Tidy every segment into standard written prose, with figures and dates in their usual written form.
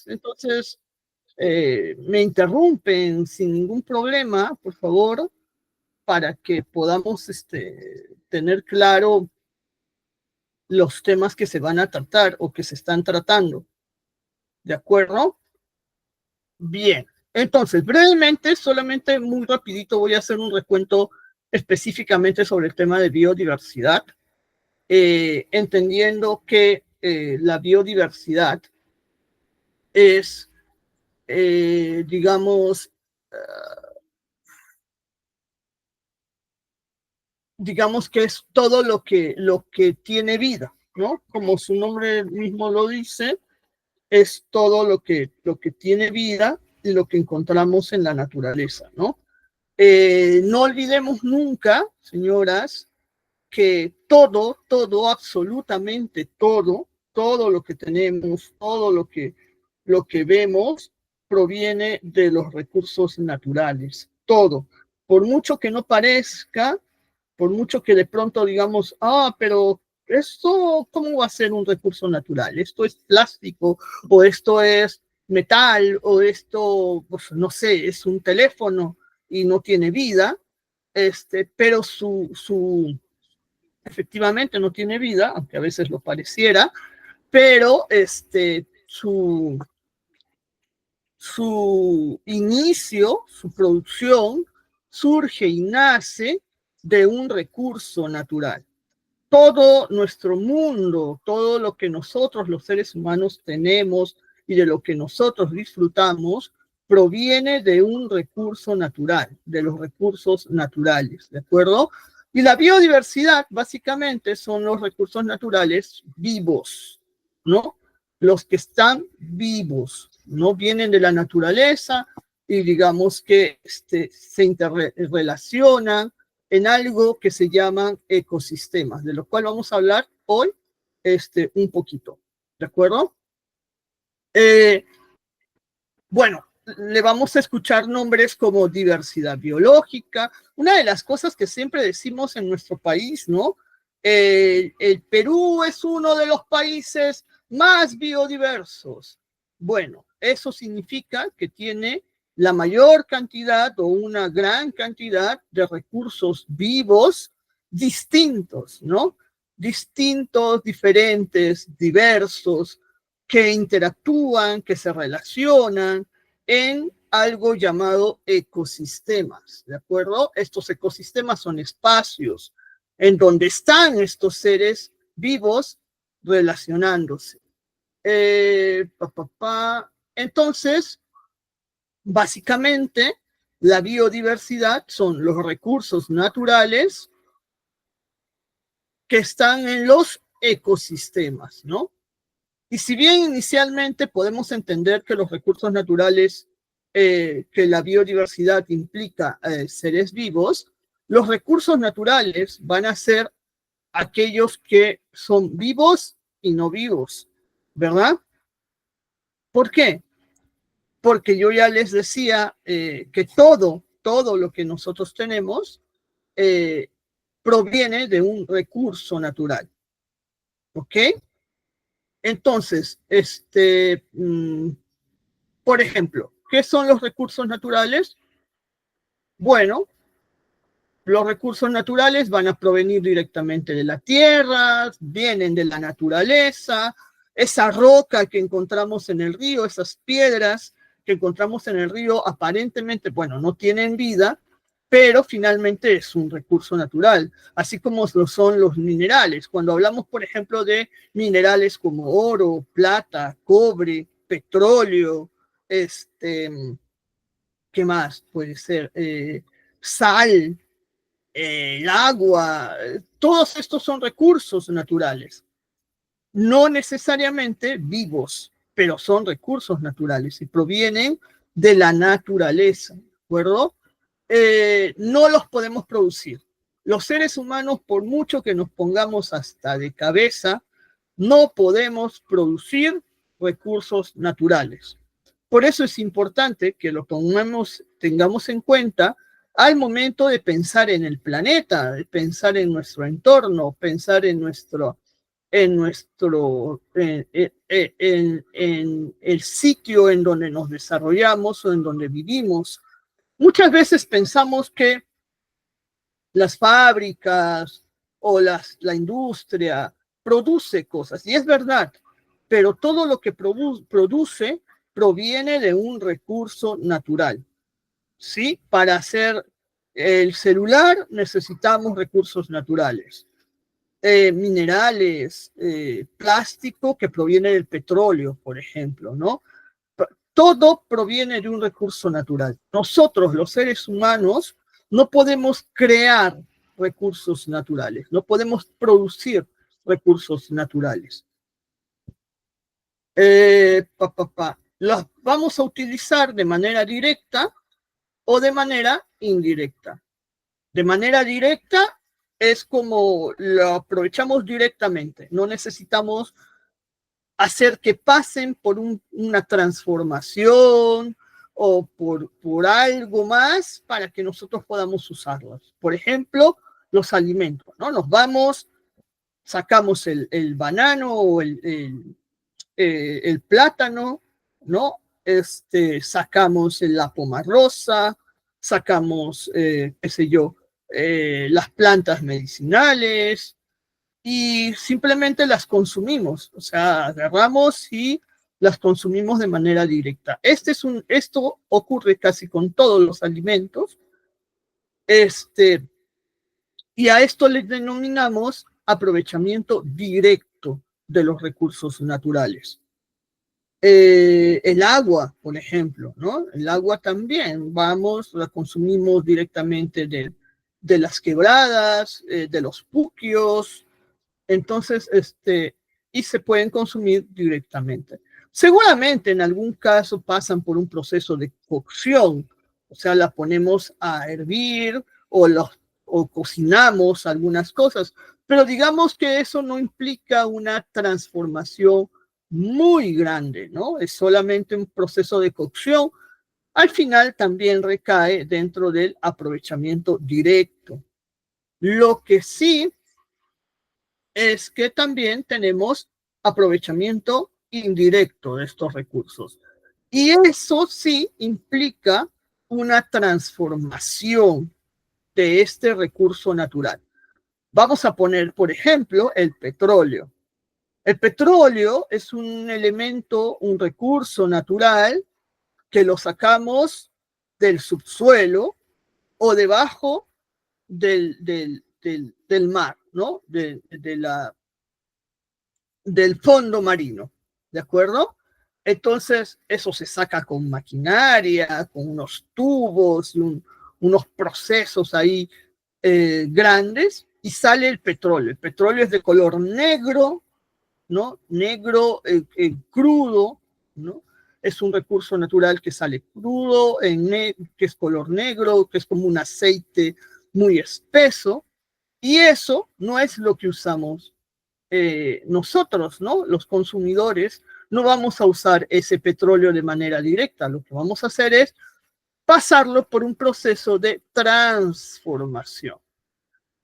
Entonces, me interrumpen sin ningún problema, por favor, para que podamos tener claro los temas que se van a tratar o que se están tratando. ¿De acuerdo? Bien. Entonces, brevemente, solamente muy rapidito voy a hacer un recuento específicamente sobre el tema de biodiversidad, entendiendo que la biodiversidad es, digamos que es todo lo que tiene vida, ¿no? Como su nombre mismo lo dice, es todo lo que tiene vida y lo que encontramos en la naturaleza, ¿no? No olvidemos nunca, señoras, que todo, absolutamente todo lo que tenemos, todo lo que vemos, proviene de los recursos naturales, todo. Por mucho que no parezca, por mucho que de pronto digamos, pero esto, ¿cómo va a ser un recurso natural? Esto es plástico, o esto es metal, o esto, pues, no sé, es un teléfono y no tiene vida, pero efectivamente no tiene vida, aunque a veces lo pareciera, pero su inicio, su producción, surge y nace de un recurso natural. Todo nuestro mundo, todo lo que nosotros los seres humanos tenemos y de lo que nosotros disfrutamos, proviene de un recurso natural, de los recursos naturales, ¿de acuerdo? Y la biodiversidad, básicamente, son los recursos naturales vivos, ¿no? Los que están vivos, ¿no? Vienen de la naturaleza y digamos que se interrelacionan en algo que se llaman ecosistemas, de lo cual vamos a hablar hoy un poquito, ¿de acuerdo? Bueno, le vamos a escuchar nombres como diversidad biológica. Una de las cosas que siempre decimos en nuestro país, ¿no? El Perú es uno de los países más biodiversos. Bueno, eso significa que tiene la mayor cantidad o una gran cantidad de recursos vivos distintos, ¿no? Distintos, diferentes, diversos, que interactúan, que se relacionan en algo llamado ecosistemas, ¿de acuerdo? Estos ecosistemas son espacios en donde están estos seres vivos relacionándose. Entonces, básicamente, la biodiversidad son los recursos naturales que están en los ecosistemas, ¿no? Y si bien inicialmente podemos entender que los recursos naturales, que la biodiversidad implica seres vivos, los recursos naturales van a ser aquellos que son vivos y no vivos, ¿verdad? ¿Por qué? Porque yo ya les decía que todo lo que nosotros tenemos proviene de un recurso natural, ¿ok? Entonces, por ejemplo, ¿qué son los recursos naturales? Bueno, los recursos naturales van a provenir directamente de la tierra, vienen de la naturaleza, esa roca que encontramos en el río, esas piedras que encontramos en el río, aparentemente, bueno, no tienen vida, pero finalmente es un recurso natural, así como lo son los minerales. Cuando hablamos, por ejemplo, de minerales como oro, plata, cobre, petróleo, ¿qué más puede ser? Sal, el agua, todos estos son recursos naturales, no necesariamente vivos, pero son recursos naturales y provienen de la naturaleza, ¿de acuerdo? No los podemos producir. Los seres humanos, por mucho que nos pongamos hasta de cabeza, no podemos producir recursos naturales. Por eso es importante que lo tengamos en cuenta al momento de pensar en el planeta, de pensar en nuestro entorno, pensar en en el sitio en donde nos desarrollamos o en donde vivimos. Muchas veces pensamos que las fábricas o la industria produce cosas, y es verdad, pero todo lo que produce proviene de un recurso natural, ¿sí? Para hacer el celular necesitamos recursos naturales, minerales, plástico que proviene del petróleo, por ejemplo, ¿no? Todo proviene de un recurso natural. Nosotros, los seres humanos, no podemos crear recursos naturales, no podemos producir recursos naturales. Los vamos a utilizar de manera directa o de manera indirecta. De manera directa es como lo aprovechamos directamente, no necesitamos hacer que pasen por una transformación o por algo más para que nosotros podamos usarlos. Por ejemplo, los alimentos, ¿no? Nos vamos, sacamos el banano o el plátano, ¿no? Sacamos la pomarosa, sacamos, qué sé yo, las plantas medicinales, y simplemente las consumimos, o sea, agarramos y las consumimos de manera directa. Esto ocurre casi con todos los alimentos, y a esto le denominamos aprovechamiento directo de los recursos naturales. El agua, por ejemplo, ¿no? El agua también, la consumimos directamente de las quebradas, de los puquios. Entonces, y se pueden consumir directamente. Seguramente en algún caso pasan por un proceso de cocción, o sea, la ponemos a hervir o cocinamos algunas cosas, pero digamos que eso no implica una transformación muy grande, ¿no? Es solamente un proceso de cocción. Al final también recae dentro del aprovechamiento directo. Lo que sí es que también tenemos aprovechamiento indirecto de estos recursos. Y eso sí implica una transformación de este recurso natural. Vamos a poner, por ejemplo, el petróleo. El petróleo es un elemento, un recurso natural que lo sacamos del subsuelo o debajo del mar, ¿no? Del fondo marino, ¿de acuerdo? Entonces, eso se saca con maquinaria, con unos tubos y unos procesos ahí grandes, y sale el petróleo. El petróleo es de color negro, ¿no? Negro, crudo, ¿no? Es un recurso natural que sale crudo, que es color negro, que es como un aceite muy espeso, y eso no es lo que usamos nosotros, ¿no? Los consumidores, no vamos a usar ese petróleo de manera directa. Lo que vamos a hacer es pasarlo por un proceso de transformación.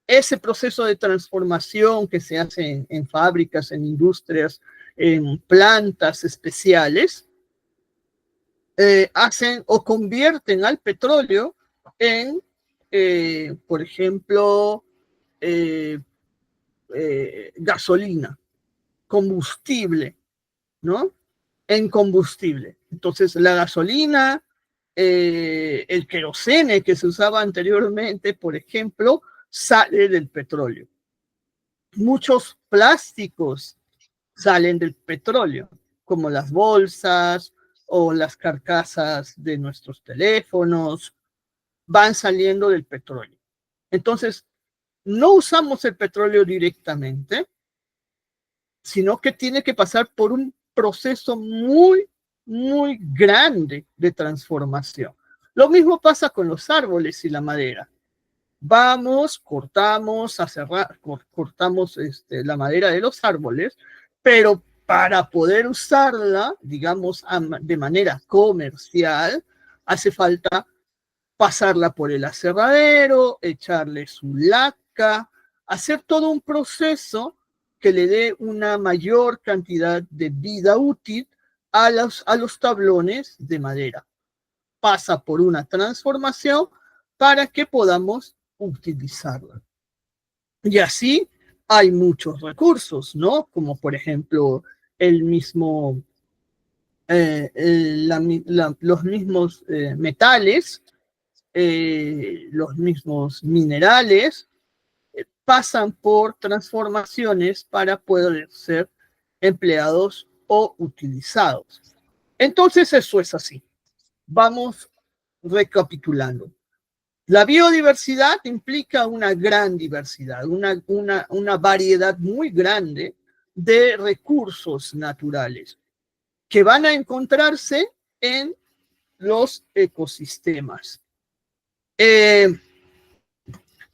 Ese proceso de transformación que se hace en fábricas, en industrias, en plantas especiales, hacen o convierten al petróleo en, por ejemplo, gasolina, combustible, ¿no? En combustible. Entonces, la gasolina, el querosene que se usaba anteriormente, por ejemplo, sale del petróleo. Muchos plásticos salen del petróleo, como las bolsas o las carcasas de nuestros teléfonos, van saliendo del petróleo. Entonces, no usamos el petróleo directamente, sino que tiene que pasar por un proceso muy, muy grande de transformación. Lo mismo pasa con los árboles y la madera. Vamos, cortamos, cortamos la madera de los árboles, pero para poder usarla, digamos, de manera comercial, hace falta pasarla por el aserradero, echarle su laca, hacer todo un proceso que le dé una mayor cantidad de vida útil a los tablones de madera. Pasa por una transformación para que podamos utilizarla. Y así hay muchos recursos, ¿no? Como por ejemplo el mismo, los mismos metales, los mismos minerales, pasan por transformaciones para poder ser empleados o utilizados. Entonces eso es así. Vamos recapitulando. La biodiversidad implica una gran diversidad, una variedad muy grande de recursos naturales que van a encontrarse en los ecosistemas.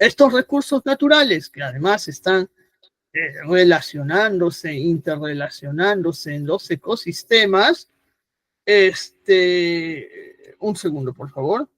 Estos recursos naturales, que además están relacionándose, interrelacionándose en los ecosistemas, un segundo, por favor.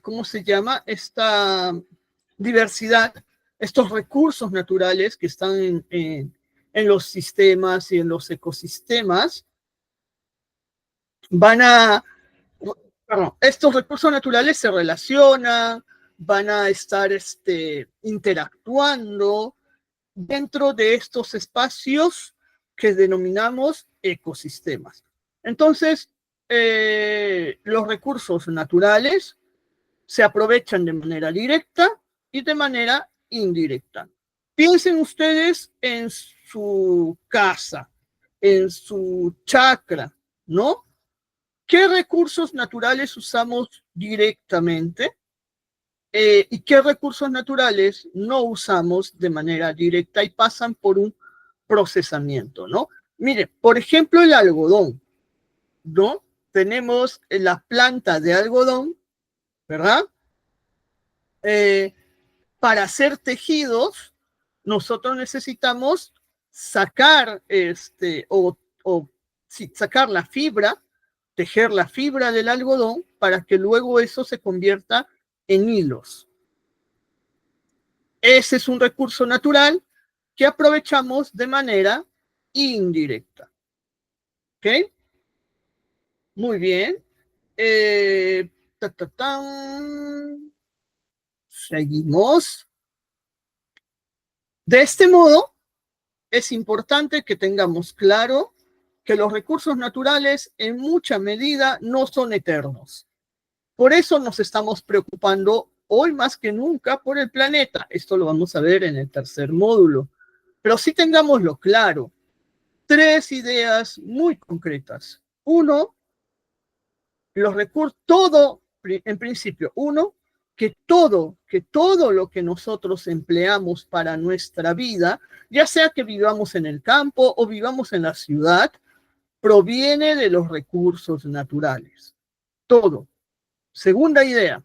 ¿Cómo se llama? Esta diversidad, estos recursos naturales que están en los sistemas y en los ecosistemas, estos recursos naturales se relacionan, van a estar interactuando dentro de estos espacios que denominamos ecosistemas. Entonces, los recursos naturales se aprovechan de manera directa y de manera indirecta. Piensen ustedes en su casa, en su chacra, ¿no? ¿Qué recursos naturales usamos directamente? ¿Y qué recursos naturales no usamos de manera directa y pasan por un procesamiento, ¿no? Mire, por ejemplo, el algodón, ¿no? Tenemos la planta de algodón, ¿verdad? Para hacer tejidos, nosotros necesitamos sacar sacar la fibra, tejer la fibra del algodón para que luego eso se convierta en hilos. Ese es un recurso natural que aprovechamos de manera indirecta. ¿Ok? Muy bien. Seguimos. De este modo, es importante que tengamos claro que los recursos naturales en mucha medida no son eternos. Por eso nos estamos preocupando hoy más que nunca por el planeta. Esto lo vamos a ver en el tercer módulo. Pero sí tengámoslo claro. 3 ideas muy concretas. Uno, los recursos, todo, en principio, que todo lo que nosotros empleamos para nuestra vida, ya sea que vivamos en el campo o vivamos en la ciudad, proviene de los recursos naturales. Todo. Segunda idea,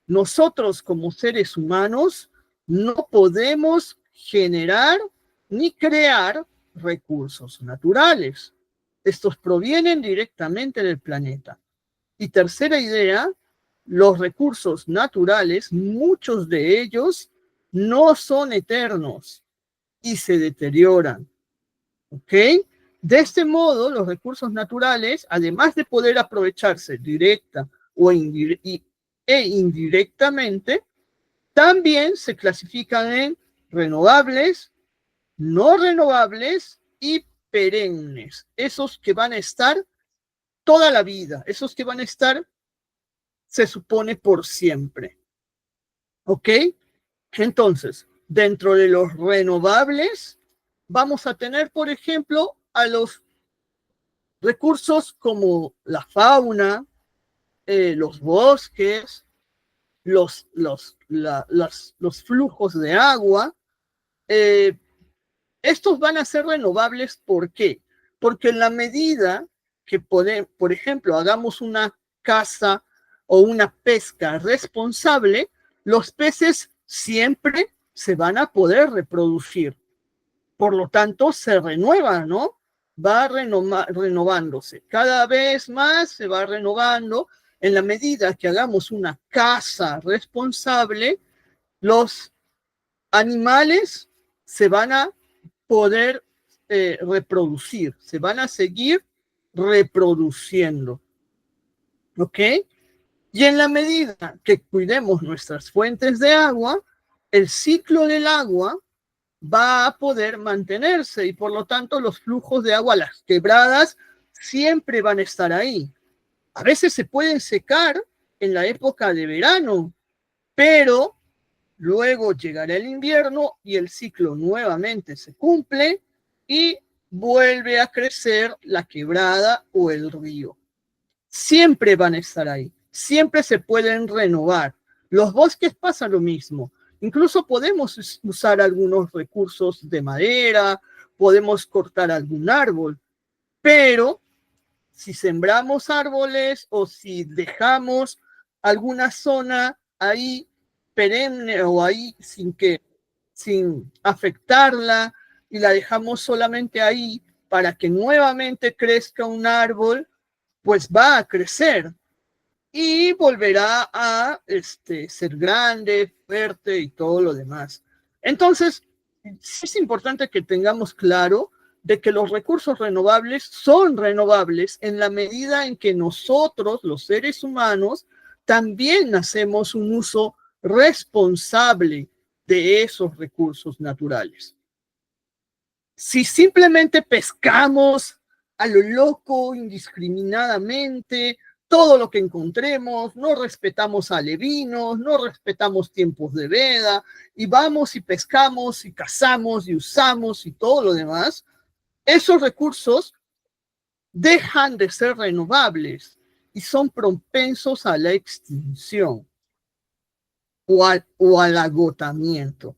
nosotros como seres humanos no podemos generar ni crear recursos naturales. Estos provienen directamente del planeta. Y tercera idea, los recursos naturales, muchos de ellos no son eternos y se deterioran. ¿Ok? De este modo, los recursos naturales, además de poder aprovecharse directa e indirectamente, también se clasifican en renovables, no renovables y perennes. Esos que van a estar toda la vida, esos que van a estar, se supone, por siempre. ¿Ok? Entonces, dentro de los renovables, vamos a tener, por ejemplo, a los recursos como la fauna, los bosques, los flujos de agua. Estos van a ser renovables, ¿por qué? Porque en la medida que por ejemplo, hagamos una caza o una pesca responsable, los peces siempre se van a poder reproducir. Por lo tanto, se renueva, ¿no? Va renovándose. Cada vez más se va renovando. En la medida que hagamos una caza responsable, los animales se van a poder reproducir, se van a seguir reproduciendo. ¿Ok? Y en la medida que cuidemos nuestras fuentes de agua, el ciclo del agua va a poder mantenerse y por lo tanto los flujos de agua, las quebradas, siempre van a estar ahí. A veces se pueden secar en la época de verano, pero luego llegará el invierno y el ciclo nuevamente se cumple y vuelve a crecer la quebrada o el río. Siempre van a estar ahí, siempre se pueden renovar. Los bosques pasa lo mismo. Incluso podemos usar algunos recursos de madera, podemos cortar algún árbol, pero si sembramos árboles o si dejamos alguna zona ahí perenne o ahí sin afectarla y la dejamos solamente ahí para que nuevamente crezca un árbol, pues va a crecer y volverá a ser grande, fuerte y todo lo demás. Entonces, es importante que tengamos claro de que los recursos renovables son renovables en la medida en que nosotros, los seres humanos, también hacemos un uso responsable de esos recursos naturales. Si simplemente pescamos a lo loco, indiscriminadamente, todo lo que encontremos, no respetamos alevinos, no respetamos tiempos de veda, y vamos y pescamos y cazamos y usamos y todo lo demás, esos recursos dejan de ser renovables y son propensos a la extinción o al agotamiento.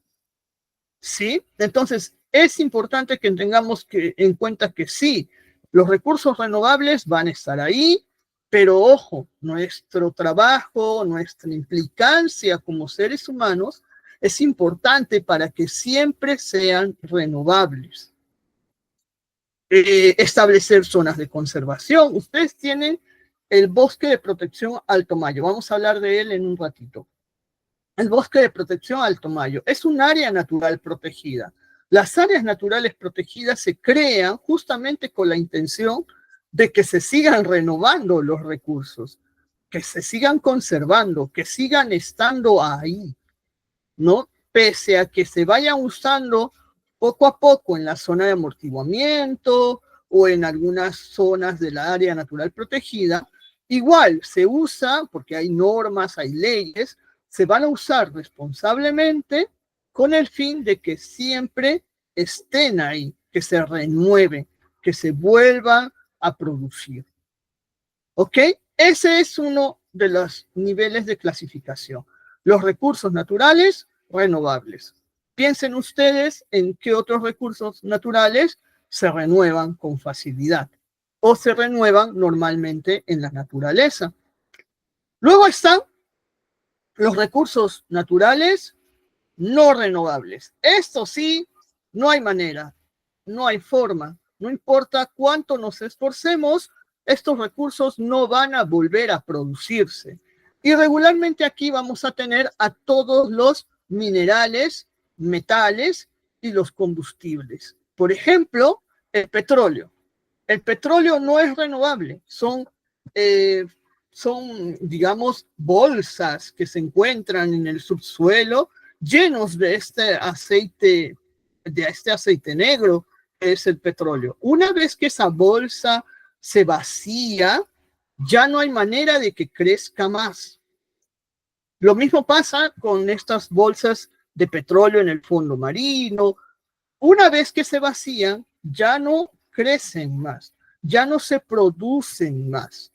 ¿Sí? Entonces, es importante que tengamos en cuenta que sí, los recursos renovables van a estar ahí, pero ojo, nuestro trabajo, nuestra implicancia como seres humanos es importante para que siempre sean renovables. Establecer zonas de conservación. Ustedes tienen el bosque de protección Alto Mayo. Vamos a hablar de él en un ratito. El bosque de protección Alto Mayo es un área natural protegida. Las áreas naturales protegidas se crean justamente con la intención de que se sigan renovando los recursos, que se sigan conservando, que sigan estando ahí, ¿no? Pese a que se vayan usando poco a poco en la zona de amortiguamiento o en algunas zonas de la área natural protegida, igual se usa, porque hay normas, hay leyes, se van a usar responsablemente con el fin de que siempre estén ahí, que se renueven, que se vuelvan a producir. ¿Ok? Ese es uno de los niveles de clasificación. Los recursos naturales renovables. Piensen ustedes en qué otros recursos naturales se renuevan con facilidad o se renuevan normalmente en la naturaleza. Luego están los recursos naturales no renovables. Esto sí, no hay manera, no hay forma. No importa cuánto nos esforcemos, estos recursos no van a volver a producirse. Y regularmente aquí vamos a tener a todos los minerales, metales y los combustibles. Por ejemplo, el petróleo. El petróleo no es renovable, son, digamos, bolsas que se encuentran en el subsuelo llenos de este aceite negro, que es el petróleo. Una vez que esa bolsa se vacía, ya no hay manera de que crezca más. Lo mismo pasa con estas bolsas de petróleo en el fondo marino. Una vez que se vacían, ya no crecen más, ya no se producen más.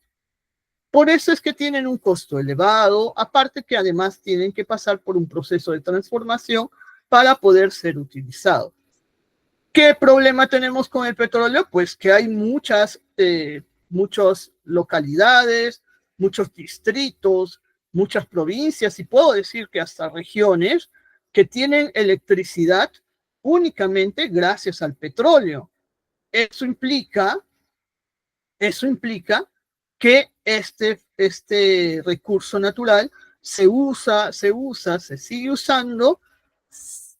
Por eso es que tienen un costo elevado, aparte que además tienen que pasar por un proceso de transformación para poder ser utilizados. ¿Qué problema tenemos con el petróleo? Pues que hay muchas localidades, muchos distritos, muchas provincias y puedo decir que hasta regiones que tienen electricidad únicamente gracias al petróleo. Eso implica que este recurso natural se sigue usando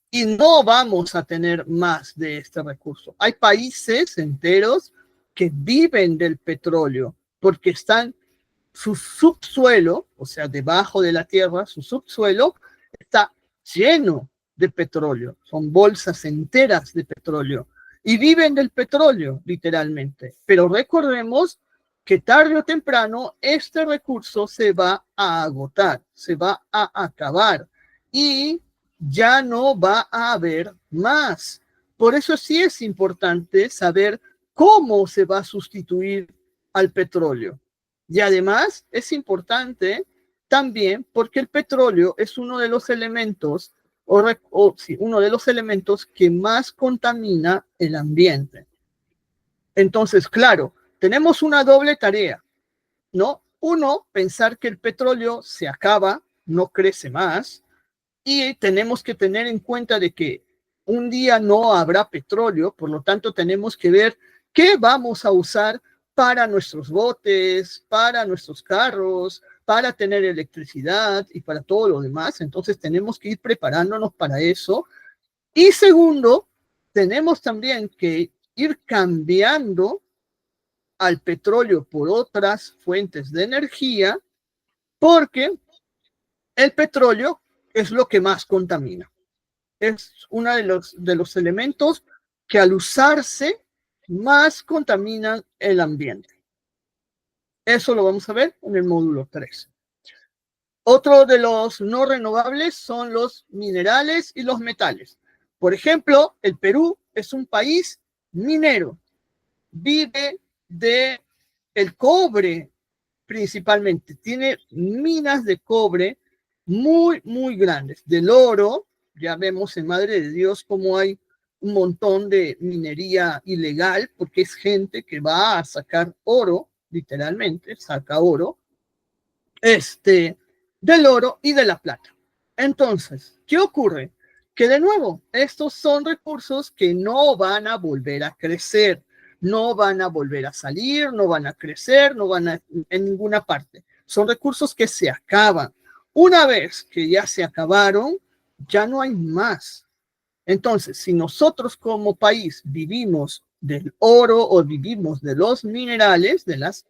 y no vamos a tener más de este recurso. Hay países enteros que viven del petróleo porque están su subsuelo, o sea, debajo de la tierra, su subsuelo está lleno de petróleo. Son bolsas enteras de petróleo y viven del petróleo, literalmente. Pero recordemos que tarde o temprano este recurso se va a agotar, se va a acabar y ya no va a haber más. Por eso sí es importante saber cómo se va a sustituir al petróleo. Y además es importante también porque el petróleo es uno de los elementos uno de los elementos que más contamina el ambiente. Entonces, claro, tenemos una doble tarea, ¿no? Uno, pensar que el petróleo se acaba, no crece más, y tenemos que tener en cuenta de que un día no habrá petróleo, por lo tanto tenemos que ver qué vamos a usar para nuestros botes, para nuestros carros, para tener electricidad y para todo lo demás. Entonces tenemos que ir preparándonos para eso. Y segundo, tenemos también que ir cambiando al petróleo por otras fuentes de energía, porque el petróleo es lo que más contamina. Es uno de los elementos que al usarse más contaminan el ambiente. Eso lo vamos a ver en el módulo 3. Otro de los no renovables son los minerales y los metales. Por ejemplo, el Perú es un país minero. Vive de el cobre principalmente. Tiene minas de cobre muy, muy grandes. Del oro, ya vemos en Madre de Dios cómo hay un montón de minería ilegal, porque es gente que va a sacar oro, literalmente, saca oro, del oro y de la plata. Entonces, ¿qué ocurre? Que de nuevo, estos son recursos que no van a volver a crecer, no van a volver a salir, no van a crecer, no van a en ninguna parte. Son recursos que se acaban. Una vez que ya se acabaron, ya no hay más. Entonces, si nosotros como país vivimos del oro o vivimos de los minerales, de las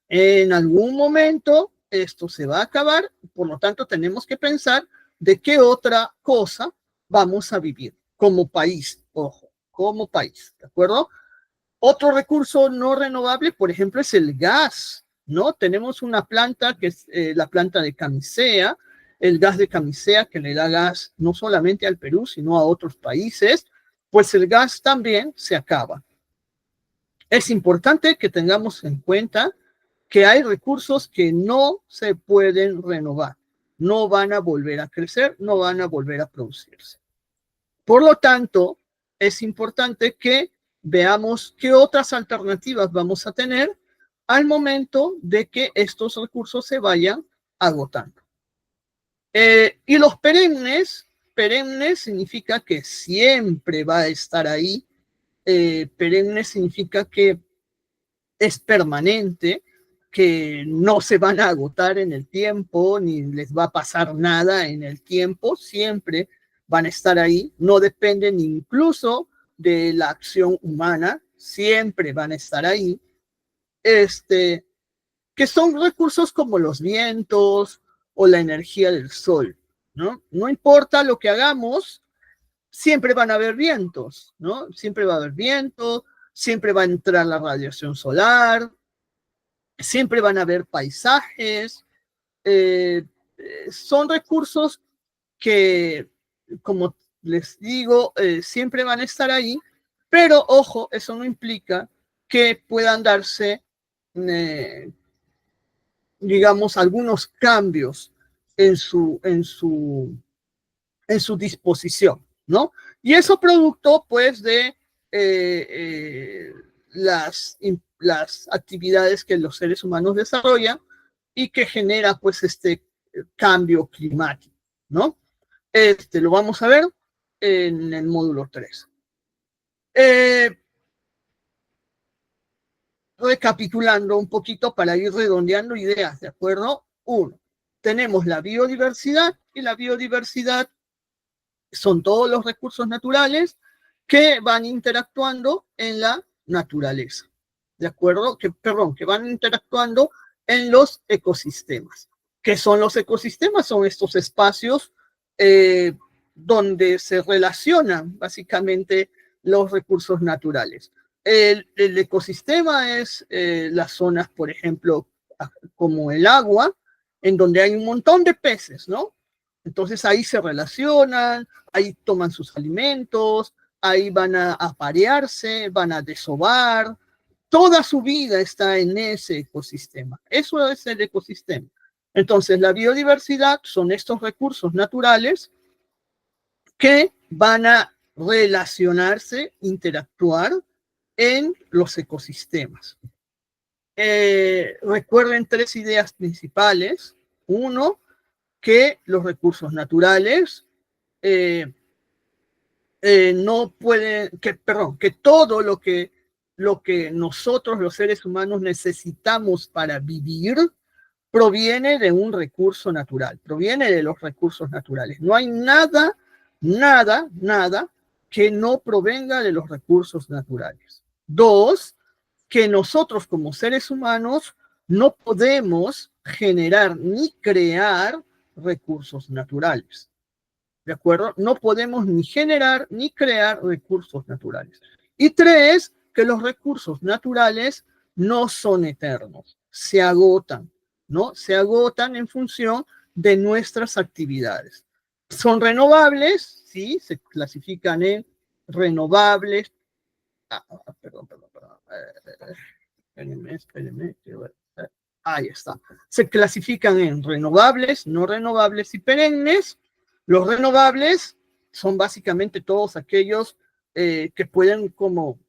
en algún momento esto se va a acabar, por lo tanto tenemos que pensar de qué otra cosa vamos a vivir como país, ojo, como país, ¿de acuerdo? Otro recurso no renovable, por ejemplo, es el gas, ¿no? Tenemos una planta que es la planta de Camisea, el gas de Camisea que le da gas no solamente al Perú, sino a otros países, pues el gas también se acaba. Es importante que tengamos en cuenta que hay recursos que no se pueden renovar, no van a volver a crecer, no van a volver a producirse. Por lo tanto, es importante que veamos qué otras alternativas vamos a tener al momento de que estos recursos se vayan agotando. Y los perennes significa que siempre va a estar ahí. Perenne significa que es permanente, que no se van a agotar en el tiempo, ni les va a pasar nada en el tiempo, siempre van a estar ahí, no dependen incluso de la acción humana, siempre van a estar ahí, que son recursos como los vientos o la energía del sol, ¿no? No importa lo que hagamos, siempre van a haber vientos, ¿no? Siempre va a haber viento, siempre va a entrar la radiación solar, siempre van a haber paisajes, son recursos que, como les digo, siempre van a estar ahí, pero ojo, eso no implica que puedan darse, digamos, algunos cambios en su disposición, ¿no? Y eso producto, pues, de las actividades que los seres humanos desarrollan y que genera, pues, este cambio climático, ¿no? Lo vamos a ver en el módulo 3. Recapitulando un poquito para ir redondeando ideas, ¿de acuerdo? 1. Tenemos la biodiversidad, y la biodiversidad son todos los recursos naturales que van interactuando en la naturaleza, ¿de acuerdo? Que van interactuando en los ecosistemas. ¿Qué son los ecosistemas? Son estos espacios donde se relacionan básicamente los recursos naturales. El ecosistema es las zonas, por ejemplo, como el agua, en donde hay un montón de peces, ¿no? Entonces ahí se relacionan, ahí toman sus alimentos, ahí van a aparearse, van a desovar, toda su vida está en ese ecosistema. Eso es el ecosistema. Entonces la biodiversidad son estos recursos naturales que van a relacionarse, interactuar en los ecosistemas. Recuerden 3 ideas principales. 1, que los recursos naturales no pueden, que todo lo que nosotros los seres humanos necesitamos para vivir proviene de un recurso natural, proviene de los recursos naturales. No hay nada que no provenga de los recursos naturales. 2, que nosotros como seres humanos no podemos generar ni crear recursos naturales. ¿De acuerdo? No podemos ni generar ni crear recursos naturales. Y 3, que los recursos naturales no son eternos, se agotan, ¿no? Se agotan en función de nuestras actividades. Son renovables, sí, se clasifican en renovables. Perdón. Espérenme. Ahí está. Se clasifican en renovables, no renovables y perennes. Los renovables son básicamente todos aquellos que pueden como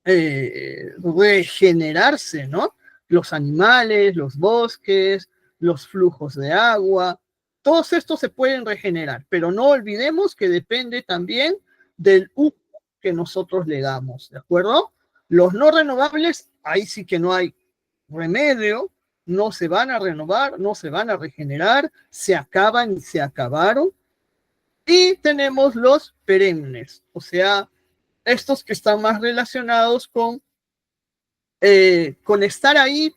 regenerarse, ¿no? Los animales, los bosques, los flujos de agua, todos estos se pueden regenerar, pero no olvidemos que depende también del uso que nosotros le damos, ¿de acuerdo? Los no renovables, ahí sí que no hay remedio, no se van a renovar, no se van a regenerar, se acaban y se acabaron. Y tenemos los perennes, o sea, estos que están más relacionados con estar ahí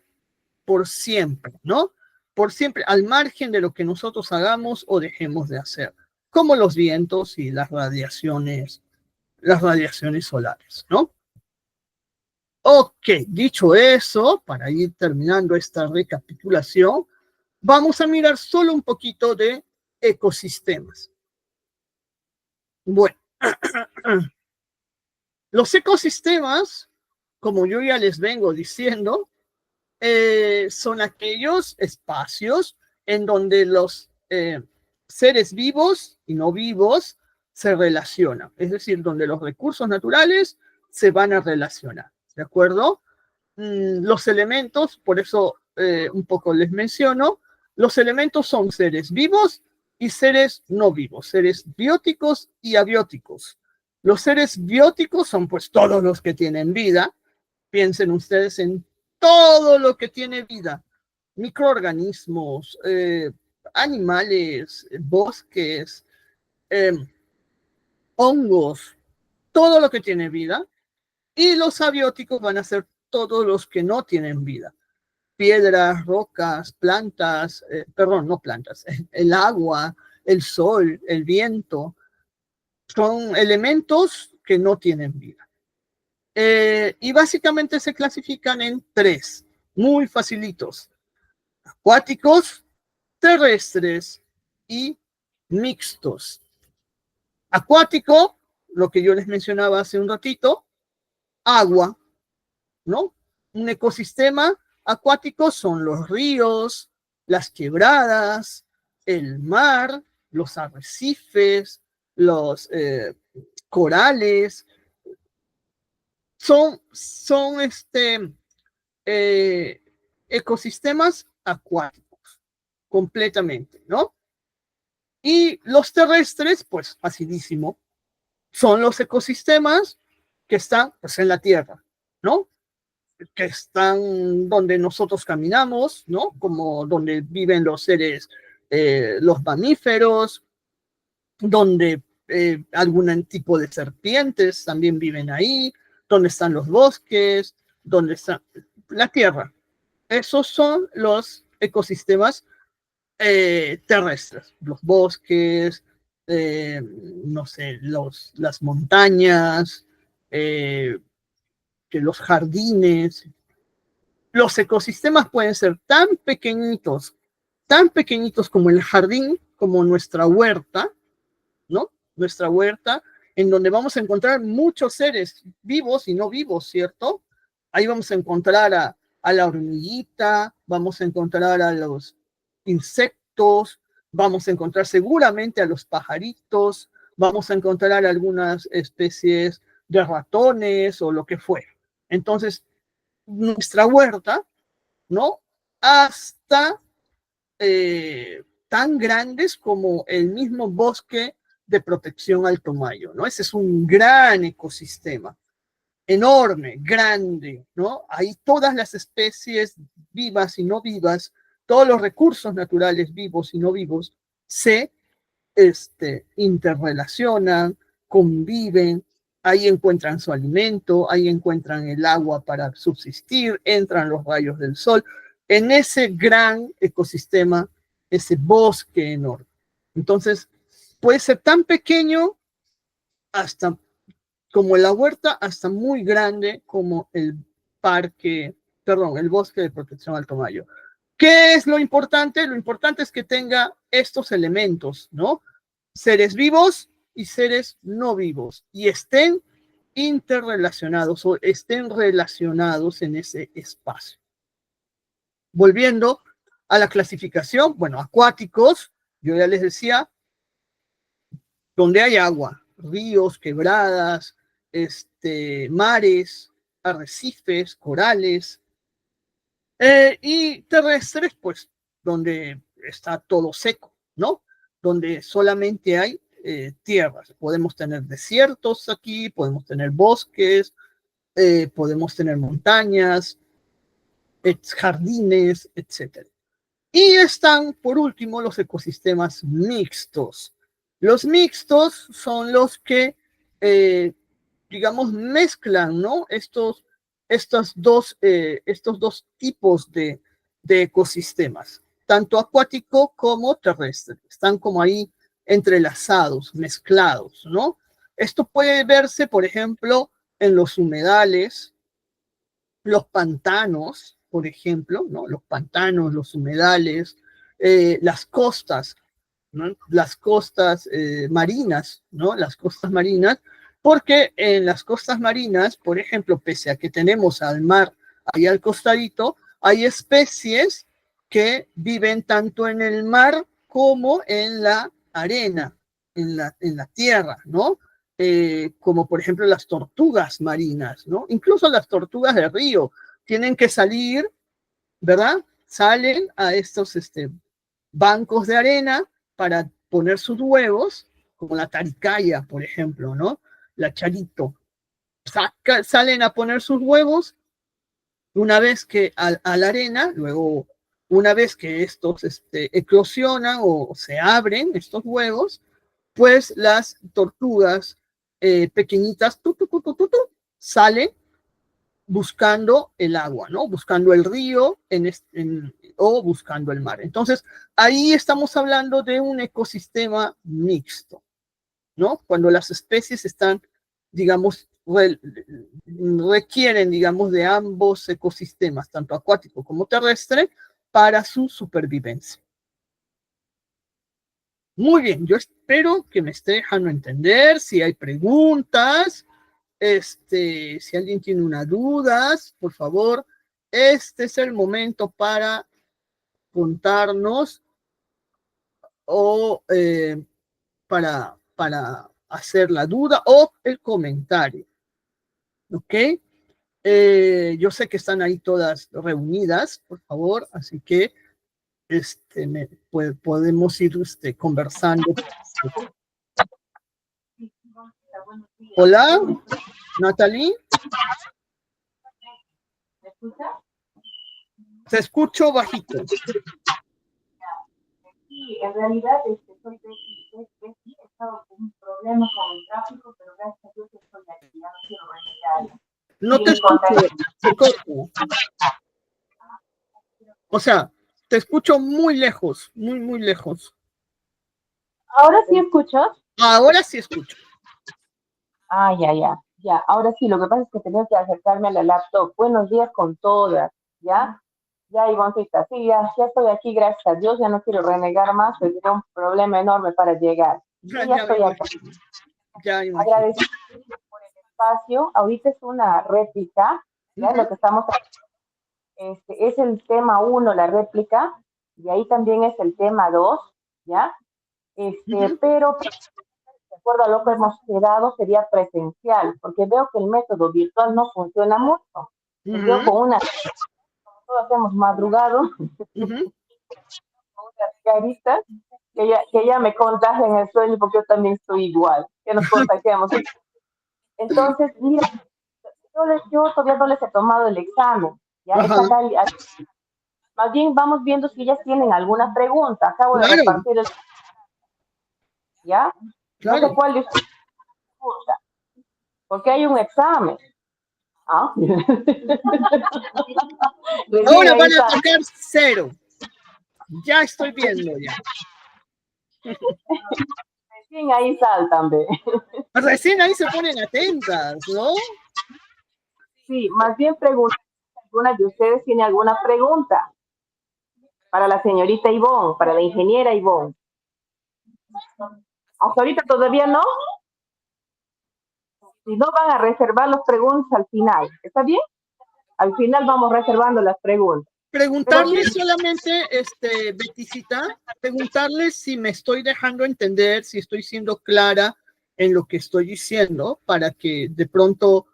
por siempre, ¿no? Por siempre, al margen de lo que nosotros hagamos o dejemos de hacer, como los vientos y las radiaciones solares, ¿no? Ok, dicho eso, para ir terminando esta recapitulación, vamos a mirar solo un poquito de ecosistemas. Bueno, los ecosistemas, como yo ya les vengo diciendo, son aquellos espacios en donde los seres vivos y no vivos se relacionan, es decir, donde los recursos naturales se van a relacionar, ¿de acuerdo? Los elementos, por eso un poco les menciono, los elementos son seres vivos y seres no vivos, seres bióticos y abióticos. Los seres bióticos son pues todos los que tienen vida. Piensen ustedes en todo lo que tiene vida, microorganismos, animales, bosques, hongos, todo lo que tiene vida. Y los abióticos van a ser todos los que no tienen vida. Piedras, rocas, plantas, no plantas, el agua, el sol, el viento, son elementos que no tienen vida. Y básicamente se clasifican en 3, muy facilitos: acuáticos, terrestres y mixtos. Acuático, lo que yo les mencionaba hace un ratito, agua, ¿no? Un ecosistema acuático son los ríos, las quebradas, el mar, los arrecifes, los corales, son eh, ecosistemas acuáticos, completamente, ¿no? Y los terrestres, pues facilísimo, son los ecosistemas que están pues, en la Tierra, ¿no? Que están donde nosotros caminamos, ¿no? Como donde viven los seres, los mamíferos, donde algún tipo de serpientes también viven ahí, donde están los bosques, donde está la Tierra. Esos son los ecosistemas terrestres, los bosques, no sé, las montañas, que los jardines. Los ecosistemas pueden ser tan pequeñitos como el jardín, como nuestra huerta, ¿no? Nuestra huerta, en donde vamos a encontrar muchos seres vivos y no vivos, ¿cierto? Ahí vamos a encontrar a la hormiguita, vamos a encontrar a los insectos, vamos a encontrar seguramente a los pajaritos, vamos a encontrar algunas especies de ratones o lo que fuera. Entonces, nuestra huerta, ¿no? Hasta tan grandes como el mismo bosque de protección Alto Mayo, ¿no? Ese es un gran ecosistema, enorme, grande, ¿no? Ahí todas las especies vivas y no vivas, todos los recursos naturales vivos y no vivos se interrelacionan, conviven, ahí encuentran su alimento, ahí encuentran el agua para subsistir, entran los rayos del sol, en ese gran ecosistema, ese bosque enorme. Entonces, puede ser tan pequeño hasta como la huerta, hasta muy grande como el el bosque de protección Alto Mayo. ¿Qué es lo importante? Lo importante es que tenga estos elementos, ¿no? Seres vivos y seres no vivos, y estén interrelacionados o estén relacionados en ese espacio. Volviendo a la clasificación, bueno, acuáticos, yo ya les decía, donde hay agua, ríos, quebradas, mares, arrecifes, corales, y terrestres, pues, donde está todo seco, ¿no? Donde solamente hay tierras. Podemos tener desiertos aquí, podemos tener bosques, podemos tener montañas, jardines, etc. Y están, por último, los ecosistemas mixtos. Los mixtos son los que, digamos, mezclan, ¿no? Estos dos tipos de ecosistemas, tanto acuático como terrestre. Están como ahí entrelazados, mezclados, ¿no? Esto puede verse, por ejemplo, en los humedales, los pantanos, por ejemplo, ¿no? Los pantanos, los humedales, las costas, ¿no? Las costas marinas, ¿no? Las costas marinas, porque en las costas marinas, por ejemplo, pese a que tenemos al mar ahí al costadito, hay especies que viven tanto en el mar como en la arena, en la tierra, ¿no? Como por ejemplo las tortugas marinas, ¿no? Incluso las tortugas de río tienen que salir, ¿verdad? Salen a estos bancos de arena para poner sus huevos, como la taricaya, por ejemplo, ¿no? La charito. Salen a poner sus huevos una vez que a la arena, luego una vez que estos eclosionan o se abren estos huevos, pues las tortugas pequeñitas salen buscando el agua, ¿no? Buscando el río o buscando el mar. Entonces, ahí estamos hablando de un ecosistema mixto, ¿no? Cuando las especies están, digamos, requieren, digamos, de ambos ecosistemas, tanto acuático como terrestre, para su supervivencia. Muy bien, yo espero que me esté dejando entender. Si hay preguntas, si alguien tiene una dudas, por favor, este es el momento para contarnos o para hacer la duda o el comentario. ¿Ok? Yo sé que están ahí todas reunidas, por favor, así que podemos ir conversando. Hola, Natalie. ¿Me escuchas? Te escucho bajito. Sí, en realidad soy Becky, he estado con un problema con el tráfico, pero gracias a Dios estoy aquí, ya no quiero renegar. No te escucho, se corta. O sea, te escucho muy lejos, muy, muy lejos. ¿Ahora sí escuchas? Ahora sí escucho. Ah, ya. Ahora sí, lo que pasa es que tenía que acercarme a la laptop. Buenos días con todas, ¿ya? Ya, Ivoncita, sí, ya estoy aquí, gracias a Dios, ya no quiero renegar más, pues era un problema enorme para llegar. Ya estoy acá. Ya imagino. Agradecido por el espacio. Ahorita es una réplica, ¿ya? Lo que estamos es el tema 1, la réplica, y ahí también es el tema 2, ¿ya? Pero de acuerdo a lo que hemos quedado, sería presencial, porque veo que el método virtual no funciona mucho. Pues veo con todos hemos madrugado, unas caritas, que ya me contagian el sueño, porque yo también estoy igual, que nos contagiamos. Entonces, mira, yo todavía no les he tomado el examen, ¿ya? Más bien vamos viendo si ellas tienen alguna pregunta. Acabo de repartir el... ¿Ya? No sé cuál de ustedes pregunta, porque hay un examen. ¿Ah? Ahora van a tocar 0. Ya estoy viendo ya. Recién ahí saltan, ve. Recién ahí se ponen atentas, ¿no? Sí, más bien pregunta si alguna de ustedes tiene alguna pregunta para la señorita Ivonne, para la ingeniera Ivonne. Hasta ahorita todavía no. Si no, van a reservar las preguntas al final. ¿Está bien? Al final vamos reservando las preguntas. Preguntarle solamente, Beticita, preguntarle si me estoy dejando entender, si estoy siendo clara en lo que estoy diciendo, para que de pronto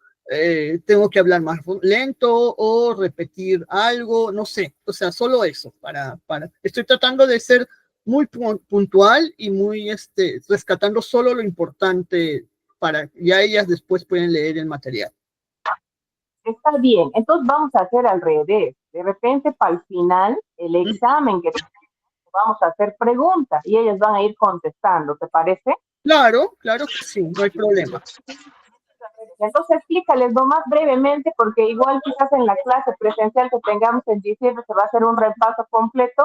tengo que hablar más lento o repetir algo, no sé, o sea, solo eso, estoy tratando de ser muy puntual y muy, rescatando solo lo importante para, ya ellas después pueden leer el material. Está bien, entonces vamos a hacer al revés. De repente, para el final, el examen que vamos a hacer preguntas y ellas van a ir contestando, ¿te parece? Claro que sí, no hay problema. Entonces explícales nomás brevemente, porque igual quizás en la clase presencial que tengamos en diciembre se va a hacer un repaso completo,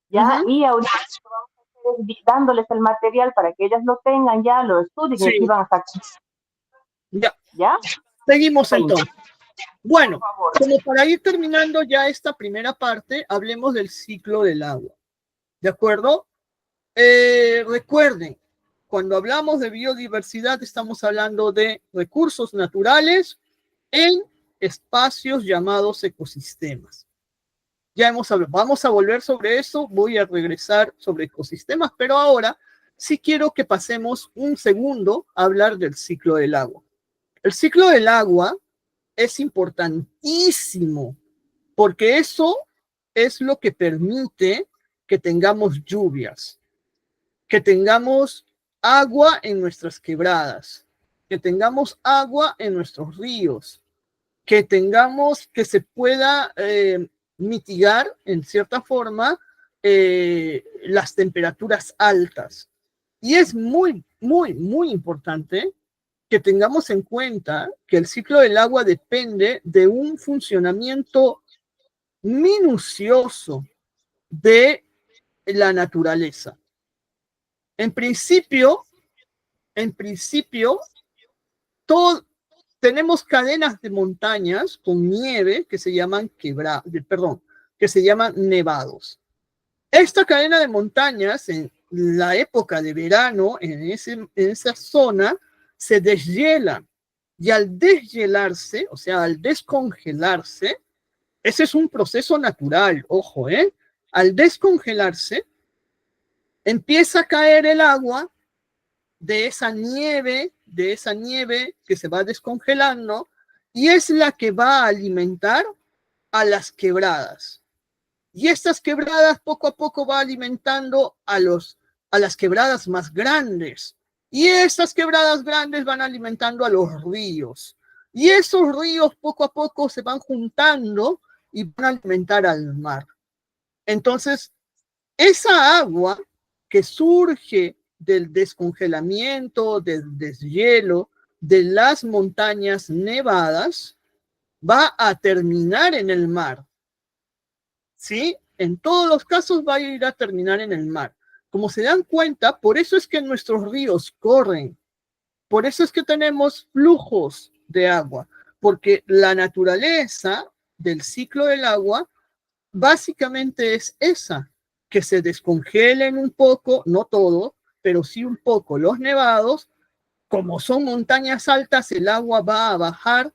¿ya? Y ahorita vamos a hacer dándoles el material para que ellas lo tengan, ya lo estudien y aquí van a sacar. ¿Ya? Seguimos entonces. Bueno, como para ir terminando ya esta primera parte, hablemos del ciclo del agua. ¿De acuerdo? Recuerden, cuando hablamos de biodiversidad, estamos hablando de recursos naturales en espacios llamados ecosistemas. Ya hemos hablado, vamos a volver sobre eso, voy a regresar sobre ecosistemas, pero ahora sí quiero que pasemos un segundo a hablar del ciclo del agua. El ciclo del agua es importantísimo porque eso es lo que permite que tengamos lluvias, que tengamos agua en nuestras quebradas, que tengamos agua en nuestros ríos, que se pueda mitigar en cierta forma las temperaturas altas. Y es muy, muy, muy importante que tengamos en cuenta que el ciclo del agua depende de un funcionamiento minucioso de la naturaleza. En principio, tenemos cadenas de montañas con nieve que se llaman que se llaman nevados. Esta cadena de montañas en la época de verano en esa zona se deshiela y al deshielarse, o sea, al descongelarse, ese es un proceso natural, ojo, al descongelarse, empieza a caer el agua de esa nieve que se va descongelando y es la que va a alimentar a las quebradas. Y estas quebradas poco a poco va alimentando a las quebradas más grandes. Y estas quebradas grandes van alimentando a los ríos. Y esos ríos poco a poco se van juntando y van a alimentar al mar. Entonces, esa agua que surge del descongelamiento, del deshielo, de las montañas nevadas, va a terminar en el mar. ¿Sí? En todos los casos va a ir a terminar en el mar. Como se dan cuenta, por eso es que nuestros ríos corren, por eso es que tenemos flujos de agua, porque la naturaleza del ciclo del agua básicamente es esa, que se descongelen un poco, no todo, pero sí un poco los nevados. Como son montañas altas, el agua va a bajar